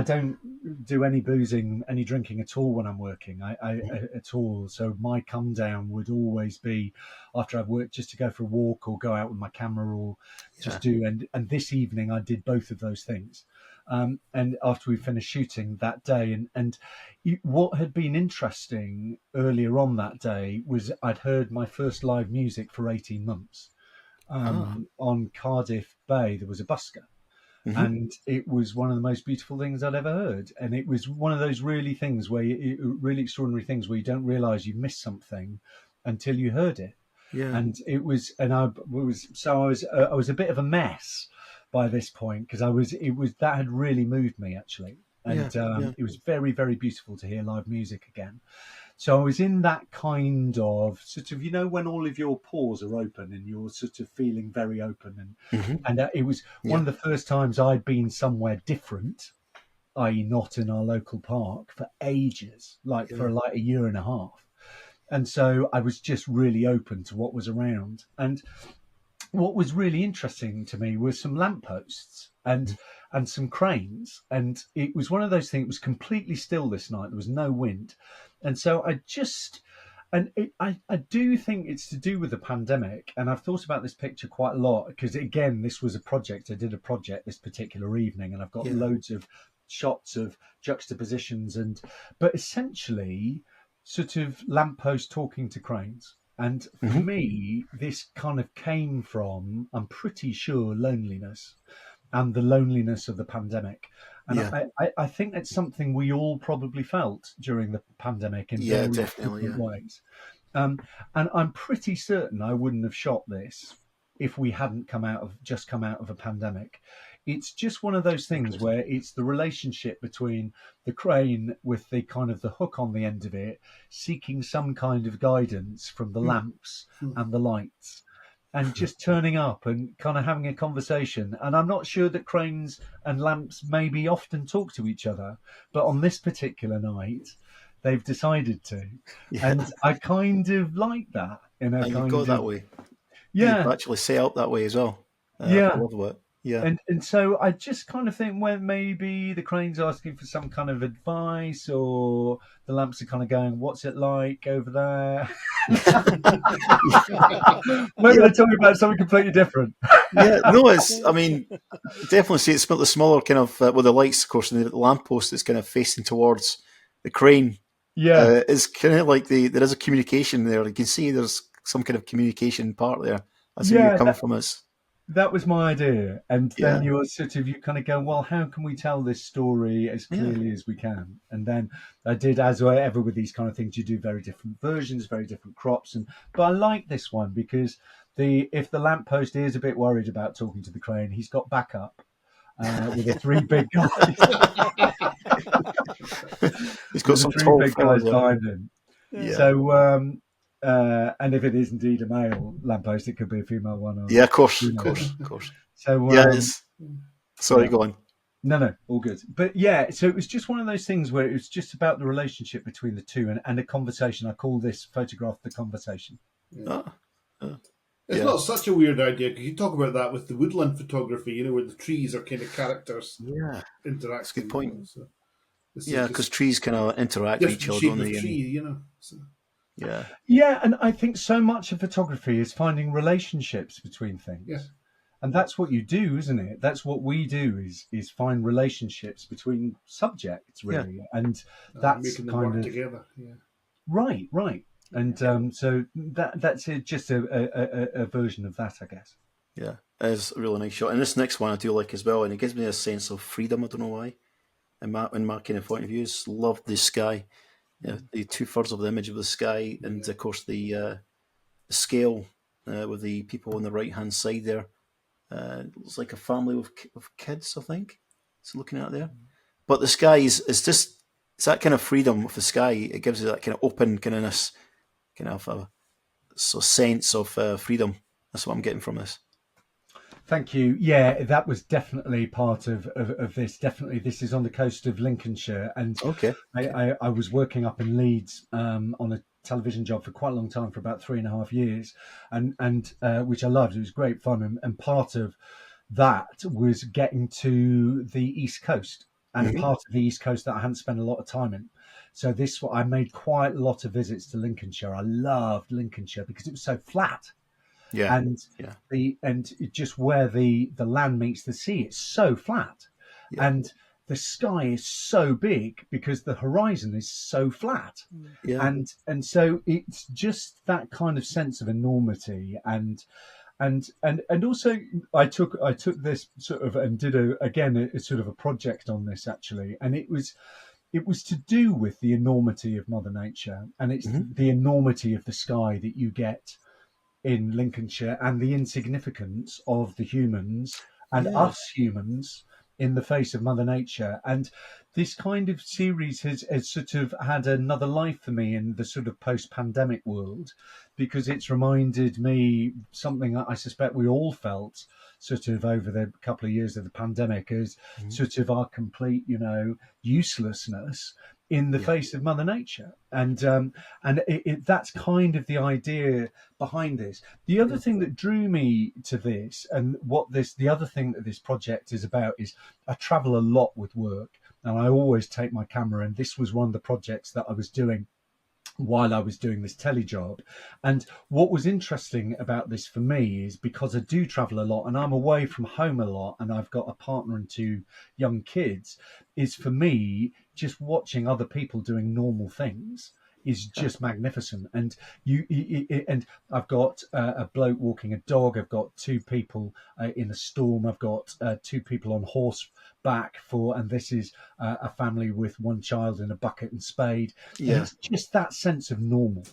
don't do any boozing, any drinking at all when I'm working. At all. So my come down would always be after I've worked, just to go for a walk or go out with my camera or just do. And this evening I did both of those things. And after we finished shooting that day, and what had been interesting earlier on that day was I'd heard my first live music for 18 months. On Cardiff Bay, there was a busker. Mm-hmm. And it was one of the most beautiful things I'd ever heard. And it was one of those really really extraordinary things where you don't realise you missed something until you heard it. Yeah. And I was a bit of a mess by this point, because that had really moved me, actually. And it was very, very beautiful to hear live music again. So I was in that kind of sort of, when all of your pores are open and you're sort of feeling very open. And it was one of the first times I'd been somewhere different, i.e. not in our local park, for ages, for a year and a half. And so I was just really open to what was around. And what was really interesting to me was some lampposts and some cranes. And it was one of those things, it was completely still this night. There was no wind. And so I do think it's to do with the pandemic. And I've thought about this picture quite a lot because, again, this was a project. I did a project this particular evening, and I've got loads of shots of juxtapositions. But essentially, sort of lampposts talking to cranes. And for me, this kind of came from, I'm pretty sure, loneliness and the loneliness of the pandemic. And I think it's something we all probably felt during the pandemic in various different ways. And I'm pretty certain I wouldn't have shot this if we hadn't come out of a pandemic. It's just one of those things where it's the relationship between the crane with the kind of the hook on the end of it, seeking some kind of guidance from the lamps and the lights, and just turning up and kind of having a conversation. And I'm not sure that cranes and lamps maybe often talk to each other, but on this particular night, they've decided to. Yeah. And I kind of like that. And you go that way. Yeah. You actually set up that way as well. Yeah. I love it. Yeah. And so I just kind of think when maybe the crane's asking for some kind of advice, or the lamps are kind of going, what's it like over there? Maybe they're talking about something completely different. Definitely see it's the smaller kind of, with the lights, of course, and the lamppost is kind of facing towards the crane. Yeah. It's kind of like there is a communication there. You can see there's some kind of communication part there. That's where you're coming from us. That was my idea. And then you kind of go, well, how can we tell this story as clearly as we can? And then I did, as ever with these kind of things, you do very different versions, very different crops. But I like this one because if the lamppost is a bit worried about talking to the crane, he's got backup with the three big guys. He's got some three big guys behind him. Yeah. So, and if it is indeed a male lamppost, it could be a female one. Of course. So, sorry, go on. No, all good. But so it was just one of those things where it was just about the relationship between the two and a conversation. I call this photograph the conversation. Yeah. It's not such a weird idea, because you talk about that with the woodland photography, where the trees are kind of characters. Yeah, interacting. That's a good point. So because trees kind of interact with each other, don't they? Tree, so. Yeah, and I think so much of photography is finding relationships between things. Yes. And that's what you do, isn't it? That's what we do is find relationships between subjects, Yeah. really, and that's Making them kind work of together. Yeah. right. And so that's just a version of that, I guess. Yeah, it's a really nice shot. And this next one I do like as well, and it gives me a sense of freedom. I don't know why. In my kind of point of view, is love the sky. Yeah, the 2/3 of the image of the sky, and of course the scale with the people on the right hand side there. It's like a family with kids, I think. It's looking at there. But the sky is just it's that kind of freedom of the sky. It gives you that kind of open kind of sense of freedom. That's what I'm getting from this. Thank you. Yeah, that was definitely part of this. Definitely, this is on the coast of Lincolnshire, and Okay. I was working up in Leeds on a television job for quite a long time, for about 3.5 years, and which I loved. It was great fun, and part of that was getting to the East Coast, and Hmm. part of the East Coast that I hadn't spent a lot of time in. So I made quite a lot of visits to Lincolnshire. I loved Lincolnshire because it was so flat, Yeah. and Yeah. just where the land meets the sea, it's so flat, Yeah. and the sky is so big because the horizon is so flat, Yeah. and so it's just that kind of sense of enormity, and also I took this sort of and did a sort of a project on this, actually, and it was to do with the enormity of Mother Nature, and it's Hmm. the enormity of the sky that you get in Lincolnshire, and the insignificance of the humans and Yeah. us humans in the face of Mother Nature. And this kind of series has sort of had another life for me in the sort of post-pandemic world, because it's reminded me something that I suspect we all felt sort of over the couple of years of the pandemic, as Mhm. sort of our complete, uselessness in the Yeah. face of Mother Nature. And that's kind of the idea behind this. The other Yeah. thing that drew me to this, and the other thing that this project is about, is I travel a lot with work, and I always take my camera. And this was one of the projects that I was doing while I was doing this telly job. And what was interesting about this for me is, because I do travel a lot and I'm away from home a lot, and I've got a partner and two young kids, is for me just watching other people doing normal things is Yeah. just magnificent. And and I've got a bloke walking a dog. I've got two people in a storm. I've got two people on horseback and this is a family with one child in a bucket and spade, and Yeah. it's just that sense of normal,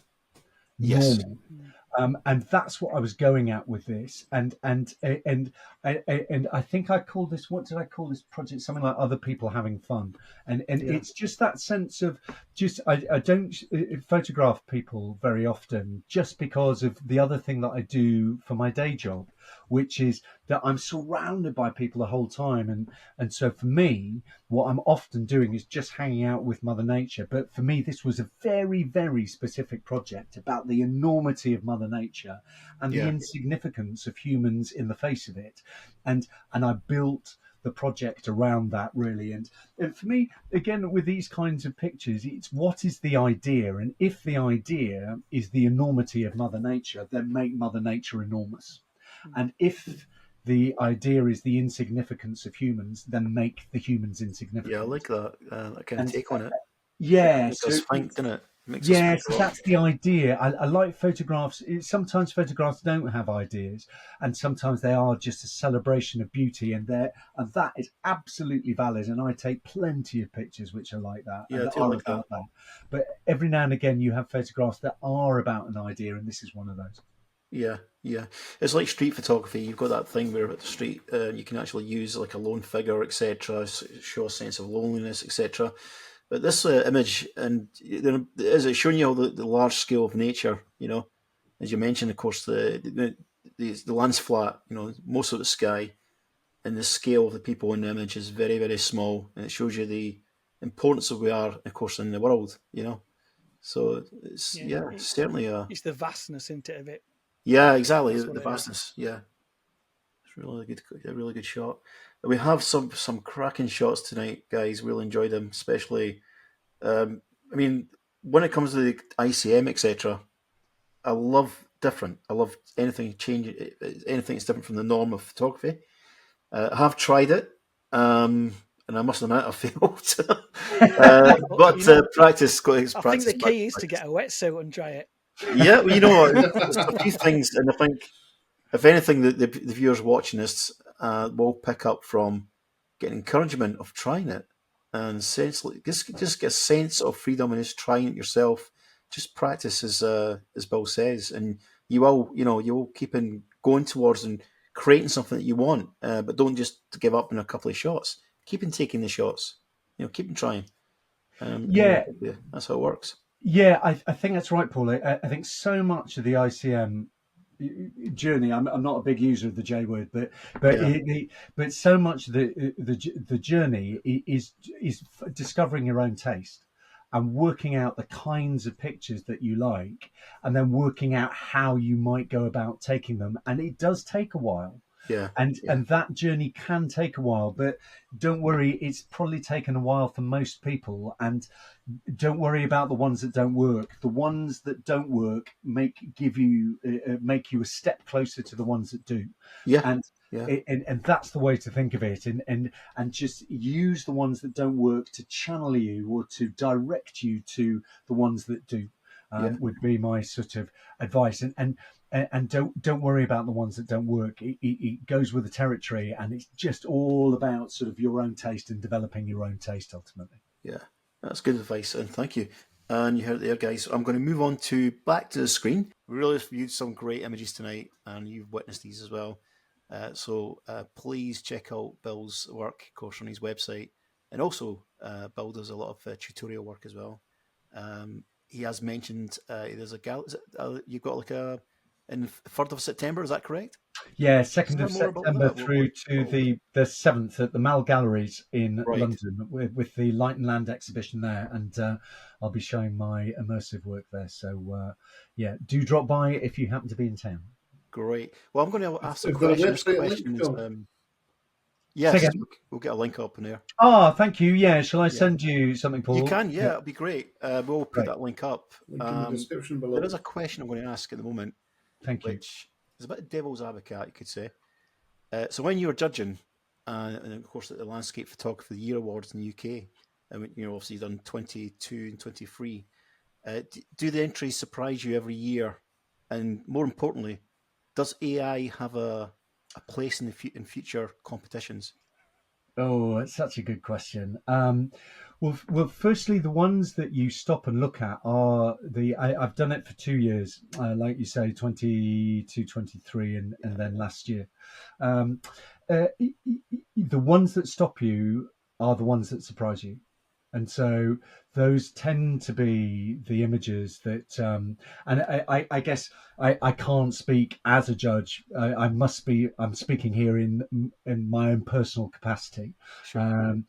Yes. normal. And that's what I was going at with this, and I think I called this. What did I call this project? Something like other people having fun, and Yeah. it's just that sense of just I don't photograph people very often, just because of the other thing that I do for my day job, which is that I'm surrounded by people the whole time, and so for me, what I'm often doing is just hanging out with Mother Nature. But for me, this was a very, very specific project about the enormity of Mother Nature and the Yeah. insignificance of humans in the face of it. And I built the project around that, really. And for me, again, with these kinds of pictures, it's what is the idea? And if the idea is the enormity of Mother Nature, then make Mother Nature enormous. And if the idea is the insignificance of humans, then make the humans Yeah. I insignificant. like that kind of And take on it. It yeah, makes so us think, doesn't it? It makes us yeah, think a so lot. that's the idea. I like photographs. Sometimes photographs don't have ideas, and sometimes they are just a celebration of beauty, and that is absolutely valid. And I take plenty of pictures which are like that Yeah, and I that do are like that. about that. But every now and again, you have photographs that are about an idea, and this is one of those. Yeah, yeah. It's like street photography. You've got that thing where at the street you can actually use like a lone figure, etc., show a sense of loneliness, etc. But this image, and is it showing you all the large scale of nature? As you mentioned, of course, the land's flat. Most of the sky, and the scale of the people in the image is very, very small, and it shows you the importance of we are, of course, in the world. So it's Yeah, yeah, certainly a it's the vastness into it of it. yeah, exactly That's the what it is. vastness. Yeah, it's a really good shot. We have some cracking shots tonight, guys. We'll enjoy them, especially. I mean, when it comes to the ICM, etc., I love different. I love anything anything that's different from the norm of photography. I have tried it, and I must admit I failed. But But practice, it's I think practice, the key practice, is to practice. get a wetsuit and try it. Yeah, well, you know, there's a few things, and I think if anything, the viewers watching this will pick up from getting encouragement of trying it, and just get a sense of freedom and just trying it yourself. Just practice, as Bill says, and you will keep on going towards and creating something that you want, but don't just give up in a couple of shots. Keep on taking the shots. Keep on trying. Yeah, Yeah, that's how it works. yeah, I think that's right, Paul. I think so much of the ICM journey. I'm not a big user of the J word, but Yeah, but so much of the journey is discovering your own taste and working out the kinds of pictures that you like, and then working out how you might go about taking them. And it does take a while. yeah, and yeah, and that journey can take a while, but don't worry, it's probably taken a while for most people. And don't worry about the ones that don't work. The ones that don't work make you a step closer to the ones that do, yeah, and yeah, and that's the way to think of it. And just use the ones that don't work to channel you or to direct you to the ones that do. yeah. Would be my sort of advice. And don't worry about the ones that don't work. It goes with the territory, and it's just all about sort of your own taste and developing your own taste ultimately. Yeah, that's good advice, and thank you. And you heard it there, guys. I'm going to move on to back to the screen. We really viewed some great images tonight, and you've witnessed these as well. So please check out Bill's work, of course, on his website, and also Bill does a lot of tutorial work as well. He has mentioned there's a gal. You've got like a in 3rd of September. Is that correct? Yeah, Is 2nd there of more about September that? through to What the 7th at the Mall Galleries in right. London with the Light and Land exhibition there, and I'll be showing my immersive work there. So yeah, do drop by if you happen to be in town. Great. Well, I'm going to ask a Is there a question. This website link, question is, Phil? Say yes, again. we'll get a link up in there. Ah, thank you. Yeah, shall I Yeah, send you something, you Paul? can. Yeah, Yeah, it'll be great. We'll put great. that link up. Link in the description There below. is a question I'm going to ask at the moment, Thank you. which is a bit of devil's advocate, you could say. So when you were judging, and of course at the Landscape Photography of the Year Awards in the UK, and obviously you've done 22 and 23. Do the entries surprise you every year? And more importantly, does AI have a place in in future competitions? Oh, it's such a good question. Well, firstly, the ones that you stop and look at are I've done it for 2 years, like you say, 22, 23, and Yeah, then last year. Um, the ones that stop you are the ones that surprise you. And so those tend to be the images that, and I guess I can't speak as a judge. I'm speaking here in my own personal capacity. sure. Um,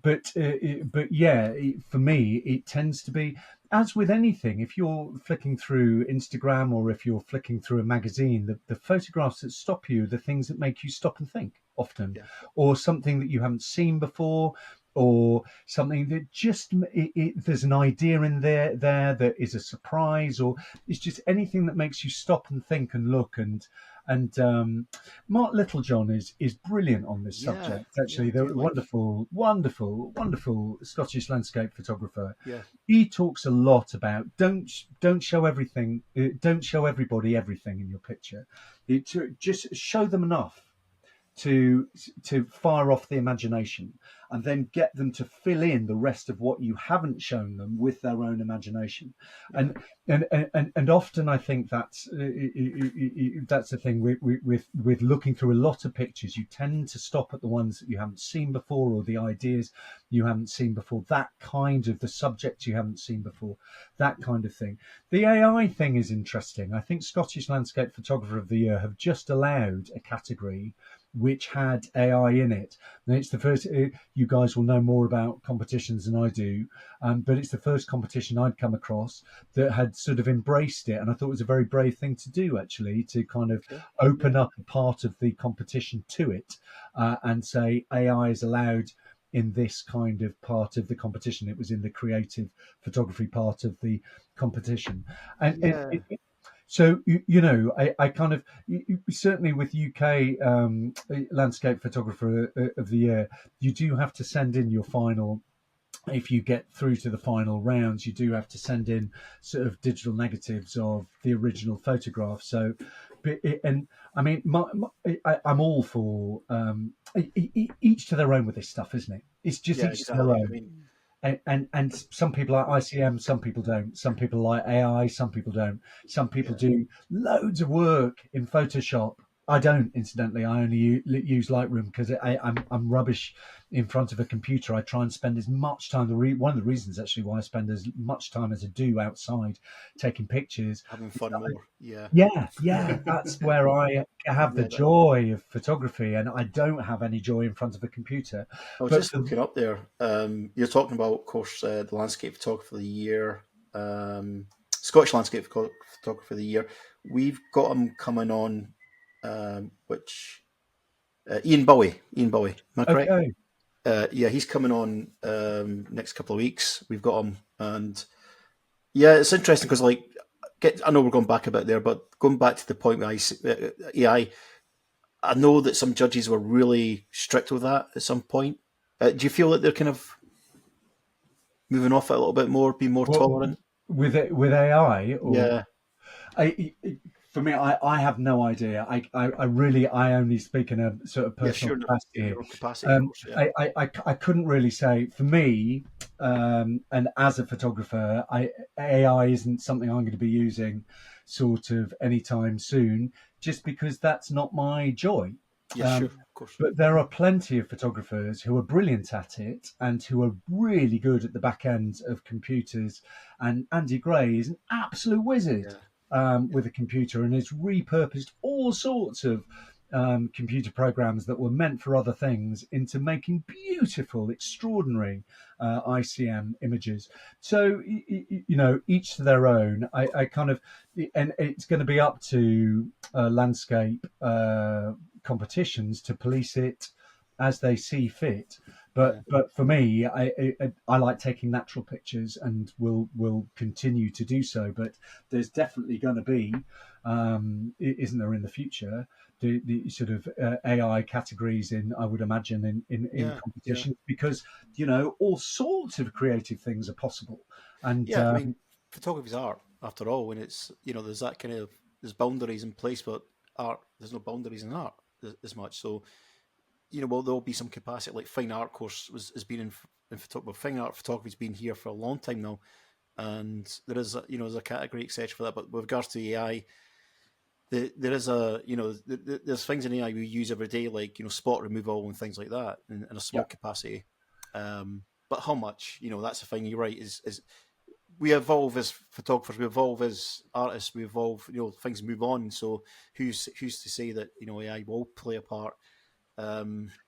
but yeah, for me, it tends to be, as with anything, if you're flicking through Instagram or if you're flicking through a magazine, the photographs that stop you are the things that make you stop and think often, Yeah, or something that you haven't seen before, or something that just there's an idea in there that is a surprise, or it's just anything that makes you stop and think and look. And Mark Littlejohn is brilliant on this yeah, subject. yeah. Actually, I do the like. wonderful Scottish landscape photographer. Yeah, He talks a lot about don't show everything, don't show everybody everything in your picture. Just show them enough to fire off the imagination, and then get them to fill in the rest of what you haven't shown them with their own imagination. yeah, And often I think that's the thing with looking through a lot of pictures. You tend to stop at the ones that you haven't seen before, or the ideas you haven't seen before, that kind of the subject you haven't seen before, that kind of thing. The AI thing is interesting. I think Scottish Landscape Photographer of the Year have just allowed a category which had AI in it. And it's the first, you guys will know more about competitions than I do, but it's the first competition I'd come across that had sort of embraced it. And I thought it was a very brave thing to do, actually, to kind of okay, yeah, open up a part of the competition to it, and say AI is allowed in this kind of part of the competition. It was in the creative photography part of the competition. And yeah. So I kind of certainly with UK landscape photographer of the year, you do have to send in your final. If you get through to the final rounds, you do have to send in sort of digital negatives of the original photograph. So, and I mean, I'm all for each to their own with this stuff, isn't it? It's just Yeah, each to their exactly. I own. mean, And some people like ICM, some people don't. Some people like AI, some people don't. Some people yeah. do loads of work in Photoshop. I don't, incidentally. I only use Lightroom because I'm rubbish in front of a computer. I try and spend as much time. One of the reasons actually why I spend as much time as I do outside taking pictures. Having fun more. Yeah. Yeah, that's where I have the Yeah. joy of photography, and I don't have any joy in front of a computer. I was But just looking up there. You're talking about, of course, the landscape photographer of the year, Scottish landscape photographer of the year. We've got him coming on, which Ian Bowie. Ian Bowie, am I correct? okay, Yeah, he's coming on next couple of weeks. We've got him, and yeah, it's interesting because I know we're going back a bit there, but going back to the point with AI, I know that some judges were really strict with that at some point. Do you feel that they're kind of moving off it a little bit more, being more well, tolerant? with AI or Yeah, for me, I have no idea. I really I only speak in a sort of yeah, personal sure, no, capacity here. your own capacity, of course. Yeah, I couldn't really say for me, and as a photographer, AI isn't something I'm going to be using sort of anytime soon, just because that's not my joy. yeah, sure, Um, of course. but there are plenty of photographers who are brilliant at it and who are really good at the back end of computers. And Andy Gray is an absolute wizard Yeah, yeah, with a computer and has repurposed all sorts of computer programs that were meant for other things into making beautiful, extraordinary ICM images. So, each to their own. I kind of, and it's going to be up to landscape competitions to police it as they see fit. yeah, But for me, I like taking natural pictures and will continue to do so. But there's definitely going to be, isn't there, in the future, the sort of AI categories in, I would imagine, in yeah, yeah, competitions because all sorts of creative things are possible. And yeah. I mean, photography is art, after all. When it's there's that kind of there's boundaries in place, but art there's no boundaries in art as much. So well, there'll be some capacity. Like fine art course has been in photography. Fine art photography's been here for a long time now, and there is there's a category etc. for that. But with regards to AI, there is there's things in AI we use every day, like spot removal and things like that, in a yeah, small capacity. But how much? That's the thing. You're right. Is we evolve as photographers, we evolve as artists, we evolve. Things move on. So who's to say that AI will play a part?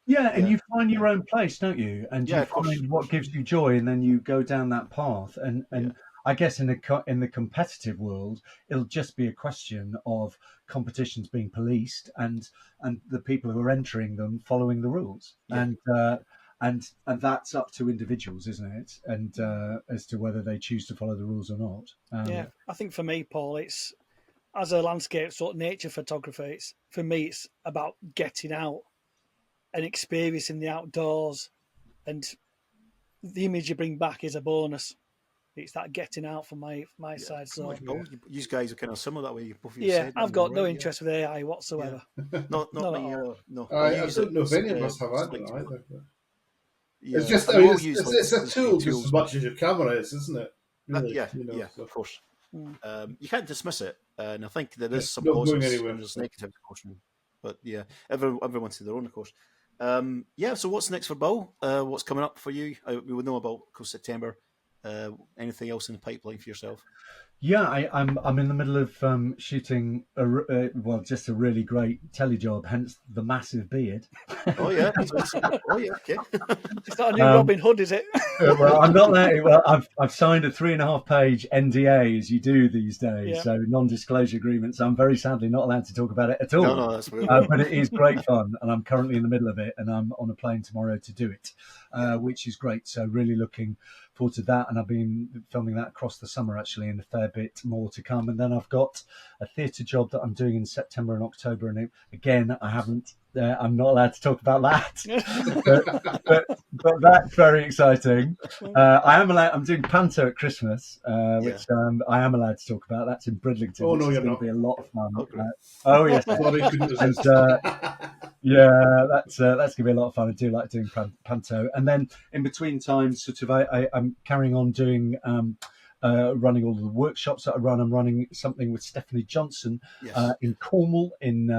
yeah, and Yeah, you find yeah, your own place, don't you? And yeah. you Of course, find of what course. gives you joy, and then you go down that path. Yeah, And I guess in the competitive world, it'll just be a question of competitions being policed and the people who are entering them following the rules. yeah, And that's up to individuals, isn't it? And as to whether they choose to follow the rules or not. Yeah, yeah, I think for me, Paul, it's as a landscape sort of nature photographer. It's for me, it's about getting out and experiencing the outdoors, and the image you bring back is a bonus. It's that getting out from my yeah. side. Pretty So much, Paul. You guys are kind of similar that way. Both of you yeah, said that. I've And you're got no right. Yeah, interest with AI yeah. whatsoever. Not Not at me all. either. No, I I use it don't know if any of us have selectively. either. But it's Yeah, just, and I we mean, all it's, use it's, like it's a there's free tool just as tools, but much as your camera is, isn't it? Really, yeah, yeah, so of course. Mm. You can't dismiss it, and I think there yeah, is some not going positives anywhere. and there's So. negatives, of course. But yeah, everyone to their own, of course. Yeah. So what's next for Bill? What's coming up for you? We would know about, of course, September. Anything else in the pipeline for yourself? Yeah, I'm in the middle of shooting just a really great telly job, hence the massive beard. Oh yeah. Oh yeah. Okay. It's not a new Um, Robin Hood, is it? well, I'm not that. Well, I've signed a 3.5 page NDA as you do these days, Yeah. so non-disclosure agreement. So I'm very sadly not allowed to talk about it at No, all. no, that's weird. But it is great fun, and I'm currently in the middle of it, and I'm on a plane tomorrow to do it. which is great. So really looking forward to that. And I've been filming that across the summer, actually, and a fair bit more to come. And then I've got a theatre job that I'm doing in September and October. And again, I'm not allowed to talk about that, but that's very exciting. I'm doing Panto at Christmas, which I am allowed to talk about. That's in Bridlington. Oh, no, which is you're going not. to be a lot of fun. Okay. Yes. Sorry, couldn't And resist. that's going to be a lot of fun. I do like doing Panto. And then in between times, sort of, I'm carrying on doing running all of the workshops that I run. I'm running something with Stephanie Johnson in Cornwall in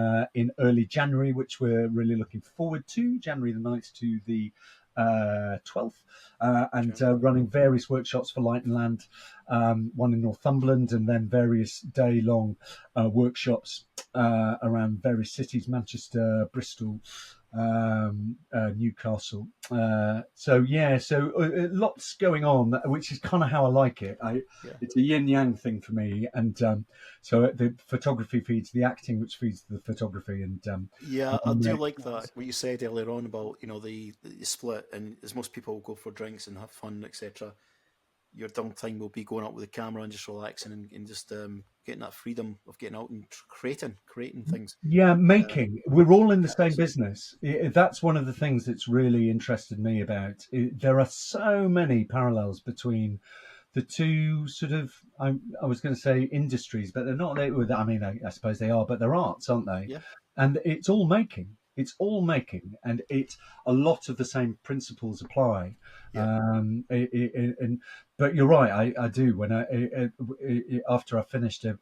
early January, which we're really looking forward to, January the 9th to the 12th, and running various workshops for Light and Land, one in Northumberland, and then various day-long workshops around various cities, Manchester, Bristol, Newcastle. So lots going on, which is kind of how I like it. It's a yin-yang thing for me, and so the photography feeds the acting, which feeds the photography. And I do like that, what you said earlier on about, you know, the split, and as most people go for drinks and have fun, etc., your downtime will be going out with the camera and just relaxing and just getting that freedom of getting out and creating things. Yeah, making. We're all in the same business. That's one of the things that's really interested me about. There are so many parallels between the two sort of, I was going to say industries, but they're not. I mean, I suppose they are, but they're arts, aren't they? Yeah. And it's all making. It's all making, and a lot of the same principles apply. Yeah. But you're right. I do when after I've finished a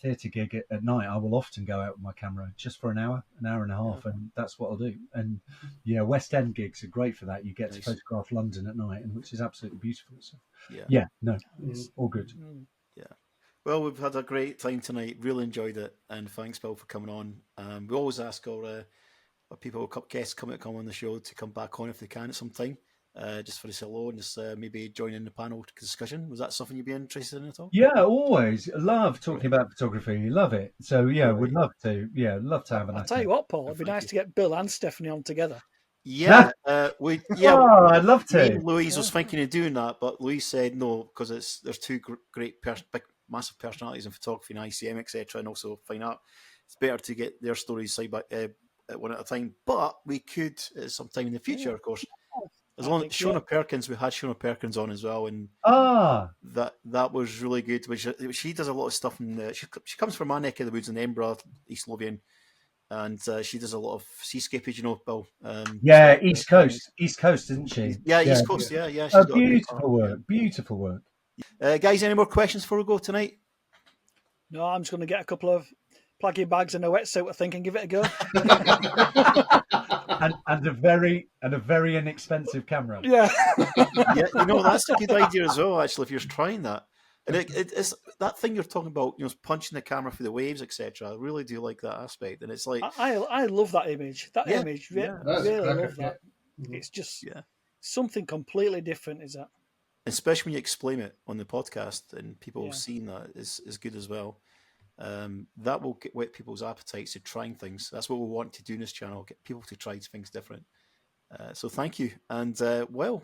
theatre gig at night, I will often go out with my camera just for an hour and a half, and that's what I'll do. And West End gigs are great for that. You get to photograph London at night, and which is absolutely beautiful. So it's all good. Yeah. Well, we've had a great time tonight. Really enjoyed it, and thanks, Bill, for coming on. We always ask our people, guests come on the show to come back on if they can at some time, just for us hello and just maybe join in the panel discussion. Was that something you'd be interested in at all? Yeah, always love talking about photography. Love it. So would love to. Yeah, love to have an. I'll tell you what, Paul. It'd be nice to get Bill and Stephanie on together. Yeah, I'd love to. Me and Louise was thinking of doing that, but Louise said no because there's two great big massive personalities in photography and ICM, etc., and also fine art. It's better to get their stories side by one at a time. But we could sometime in the future, of course. As long as Shona Perkins, we had Shona Perkins on as well, and that was really good. She does a lot of stuff she comes from my neck of the woods in Edinburgh, East Lothian, and she does a lot of seascapage, Bill. East Coast, isn't she? Yeah, East Coast. Yeah. She's got beautiful work. Guys, any more questions before we go tonight? No, I'm just going to get a couple of plaggy bags and a wetsuit, I think, and give it a go. and a very inexpensive camera. Yeah. That's a good idea as well. Actually, if you're trying that, and it's that thing you're talking about, punching the camera through the waves, etc. I really do like that aspect, and it's like I love that image. Image, really love that. Mm-hmm. It's just something completely different. Is that? Especially when you explain it on the podcast and people seeing that is good as well. That will whet people's appetites to trying things. That's what we want to do in this channel, get people to try things different. So thank you. And we'll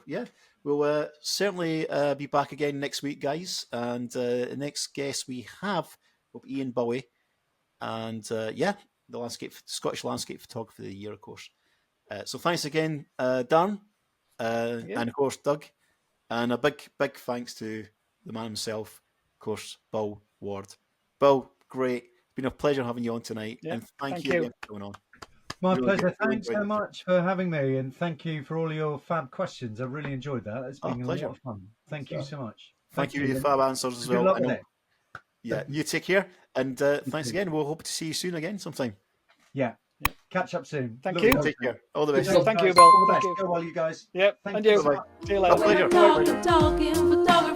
certainly be back again next week, guys. And the next guest we have will be Ian Bowie. And the Scottish landscape photographer of the year, of course. So thanks again, Dan, and of course Doug. And a big thanks to the man himself, of course, Bill Ward. Bill, great. It's been a pleasure having you on tonight. Yeah, and thank you again for coming on. My pleasure. Thanks so much for having me, and thank you for all your fab questions. I really enjoyed that. It's been a lot of fun. Thank you so much. Thank you for your fab answers as well. Good luck with it. Yeah, you take care. And thanks again. We'll hope to see you soon again sometime. Yeah. Catch up soon. Thank you. Take care. All the best. Thank you, Bill. All the best. Go well, you guys. Yep. Thank you. you. See you later. Talking photography.